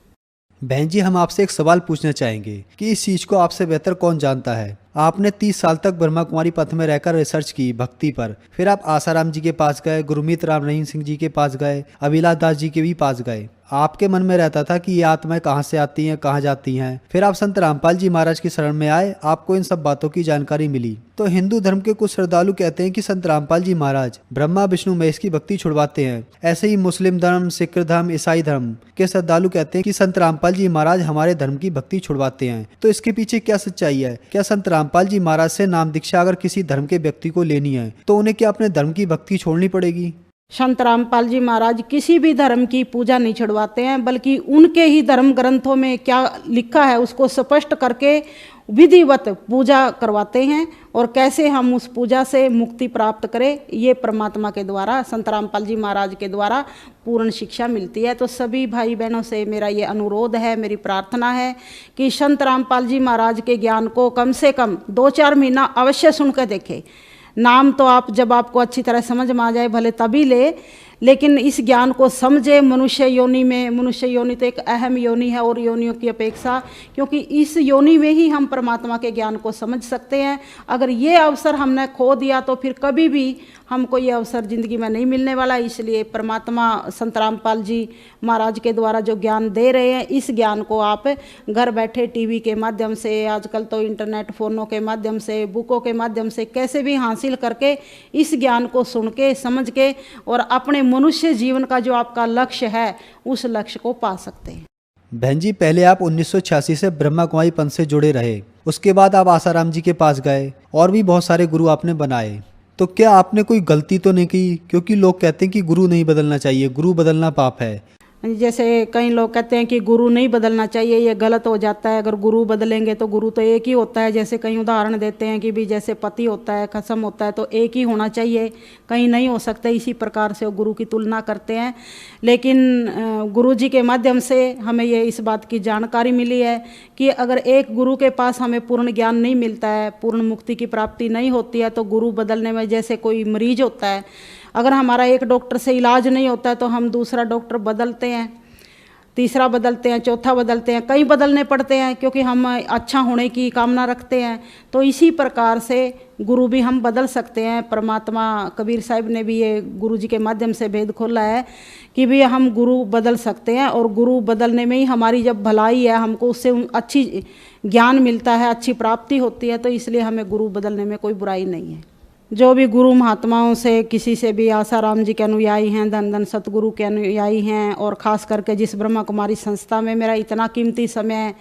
बहन जी, हम आपसे एक सवाल पूछना चाहेंगे कि इस चीज को आपसे बेहतर कौन जानता है। आपने 30 साल तक ब्रह्मा कुमारी पथ में रहकर रिसर्च की भक्ति पर, फिर आप आसाराम जी के पास गए, गुरमीत राम रहीम सिंह जी के पास गए, अभिलाष दास जी के भी पास गए। आपके मन में रहता था कि ये आत्माएं कहाँ से आती हैं, कहाँ जाती हैं। फिर आप संत रामपाल जी महाराज की शरण में आए, आपको इन सब बातों की जानकारी मिली। तो हिंदू धर्म के कुछ श्रद्धालु कहते हैं कि संत रामपाल जी महाराज ब्रह्मा विष्णु महेश की भक्ति छुड़वाते हैं। ऐसे ही मुस्लिम धर्म, सिख धर्म, ईसाई धर्म के श्रद्धालु कहते हैं कि संत रामपाल जी महाराज हमारे धर्म की भक्ति छुड़वाते हैं। तो इसके पीछे क्या सच्चाई है? क्या संत रामपाल जी महाराज से नाम दीक्षा अगर किसी धर्म के व्यक्ति को लेनी है तो उन्हें क्या अपने धर्म की भक्ति छोड़नी पड़ेगी? संत रामपाल जी महाराज किसी भी धर्म की पूजा नहीं छुड़वाते हैं, बल्कि उनके ही धर्म ग्रंथों में क्या लिखा है उसको स्पष्ट करके विधिवत पूजा करवाते हैं। और कैसे हम उस पूजा से मुक्ति प्राप्त करें, ये परमात्मा के द्वारा, संत रामपाल जी महाराज के द्वारा पूर्ण शिक्षा मिलती है। तो सभी भाई बहनों से मेरा ये अनुरोध है, मेरी प्रार्थना है कि संत रामपाल जी महाराज के ज्ञान को कम से कम 2-4 महीना अवश्य सुनकर देखें। नाम तो आप जब आपको अच्छी तरह समझ में आ जाए भले तभी ले, लेकिन इस ज्ञान को समझे। मनुष्य योनि में, मनुष्य योनि तो एक अहम योनि है और योनियों की अपेक्षा, क्योंकि इस योनि में ही हम परमात्मा के ज्ञान को समझ सकते हैं। अगर ये अवसर हमने खो दिया तो फिर कभी भी हमको ये अवसर ज़िंदगी में नहीं मिलने वाला। इसलिए परमात्मा संत रामपाल जी महाराज के द्वारा जो ज्ञान दे रहे हैं, इस ज्ञान को आप घर बैठे टीवी के माध्यम से, आजकल तो इंटरनेट फ़ोनों के माध्यम से, बुकों के माध्यम से, कैसे भी हासिल करके इस ज्ञान को सुन के, समझ के और अपने मनुष्य जीवन का जो आपका लक्ष्य है उस लक्ष्य को पा सकते हैं। बहन जी, पहले आप 1986 से ब्रह्मा कुमारी पंथ से जुड़े रहे, उसके बाद आप आसाराम जी के पास गए और भी बहुत सारे गुरु आपने बनाए। तो क्या आपने कोई गलती तो नहीं की? क्योंकि लोग कहते हैं कि गुरु नहीं बदलना चाहिए, गुरु बदलना पाप है। जैसे कई लोग कहते हैं कि गुरु नहीं बदलना चाहिए, ये गलत हो जाता है। अगर गुरु बदलेंगे तो गुरु तो एक ही होता है। जैसे कई उदाहरण देते हैं कि भी जैसे पति होता है, खसम होता है, तो एक ही होना चाहिए, कहीं नहीं हो सकता। इसी प्रकार से वो गुरु की तुलना करते हैं। लेकिन गुरु जी के माध्यम से हमें ये इस बात की जानकारी मिली है कि अगर एक गुरु के पास हमें पूर्ण ज्ञान नहीं मिलता है, पूर्ण मुक्ति की प्राप्ति नहीं होती है, तो गुरु बदलने में, जैसे कोई मरीज होता है, अगर हमारा एक डॉक्टर से इलाज नहीं होता है तो हम दूसरा डॉक्टर बदलते हैं। तीसरा बदलते हैं, चौथा बदलते हैं, कई बदलने पड़ते हैं क्योंकि हम अच्छा होने की कामना रखते हैं। तो इसी प्रकार से गुरु भी हम बदल सकते हैं। परमात्मा कबीर साहिब ने भी ये गुरु जी के माध्यम से भेद खोला है कि भी हम गुरु बदल सकते हैं, और गुरु बदलने में ही हमारी जब भलाई है, हमको उससे अच्छी ज्ञान मिलता है, अच्छी प्राप्ति होती है, तो इसलिए हमें गुरु बदलने में कोई बुराई नहीं है। जो भी गुरु महात्माओं से, किसी से भी, आसाराम जी के अनुयायी हैं, धन धन सतगुरु के अनुयायी हैं, और ख़ास करके जिस ब्रह्मा कुमारी संस्था में मेरा इतना कीमती समय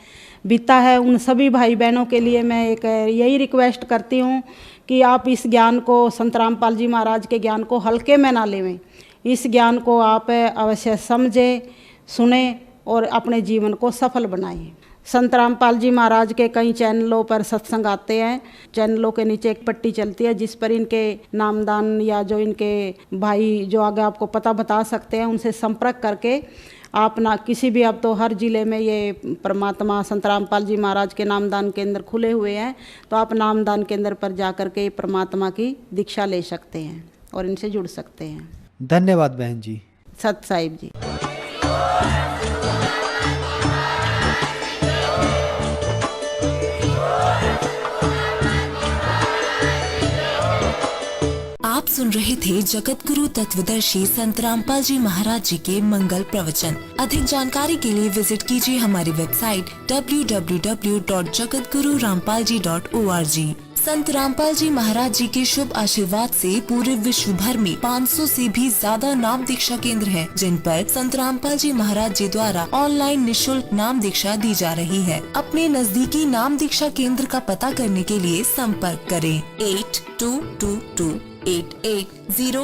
बीता है, उन सभी भाई बहनों के लिए मैं एक यही रिक्वेस्ट करती हूँ कि आप इस ज्ञान को, संत रामपाल जी महाराज के ज्ञान को हल्के में ना लेवें। इस ज्ञान को आप अवश्य समझें, सुने और अपने जीवन को सफल बनाएं। संत रामपाल जी महाराज के कई चैनलों पर सत्संग आते हैं। चैनलों के नीचे एक पट्टी चलती है जिस पर इनके नामदान या जो इनके भाई जो आगे आपको पता बता सकते हैं, उनसे संपर्क करके आप ना किसी भी, अब तो हर जिले में ये परमात्मा संत रामपाल जी महाराज के नामदान केंद्र खुले हुए हैं, तो आप नामदान केंद्र पर जा कर के परमात्मा की दीक्षा ले सकते हैं और इनसे जुड़ सकते हैं। धन्यवाद बहन जी। सत साहिब जी। आप सुन रहे थे जगत गुरु तत्वदर्शी संत रामपाल जी महाराज जी के मंगल प्रवचन। अधिक जानकारी के लिए विजिट कीजिए हमारी वेबसाइट www.jagatgururampalji.org। संत रामपाल जी महाराज जी के शुभ आशीर्वाद से पूरे विश्व भर में 500 से भी ज्यादा नाम दीक्षा केंद्र हैं, जिन पर संत रामपाल जी महाराज जी द्वारा ऑनलाइन निशुल्क नाम दीक्षा दी जा रही है। अपने नजदीकी नाम दीक्षा केंद्र का पता करने के लिए संपर्क करें 8222880880।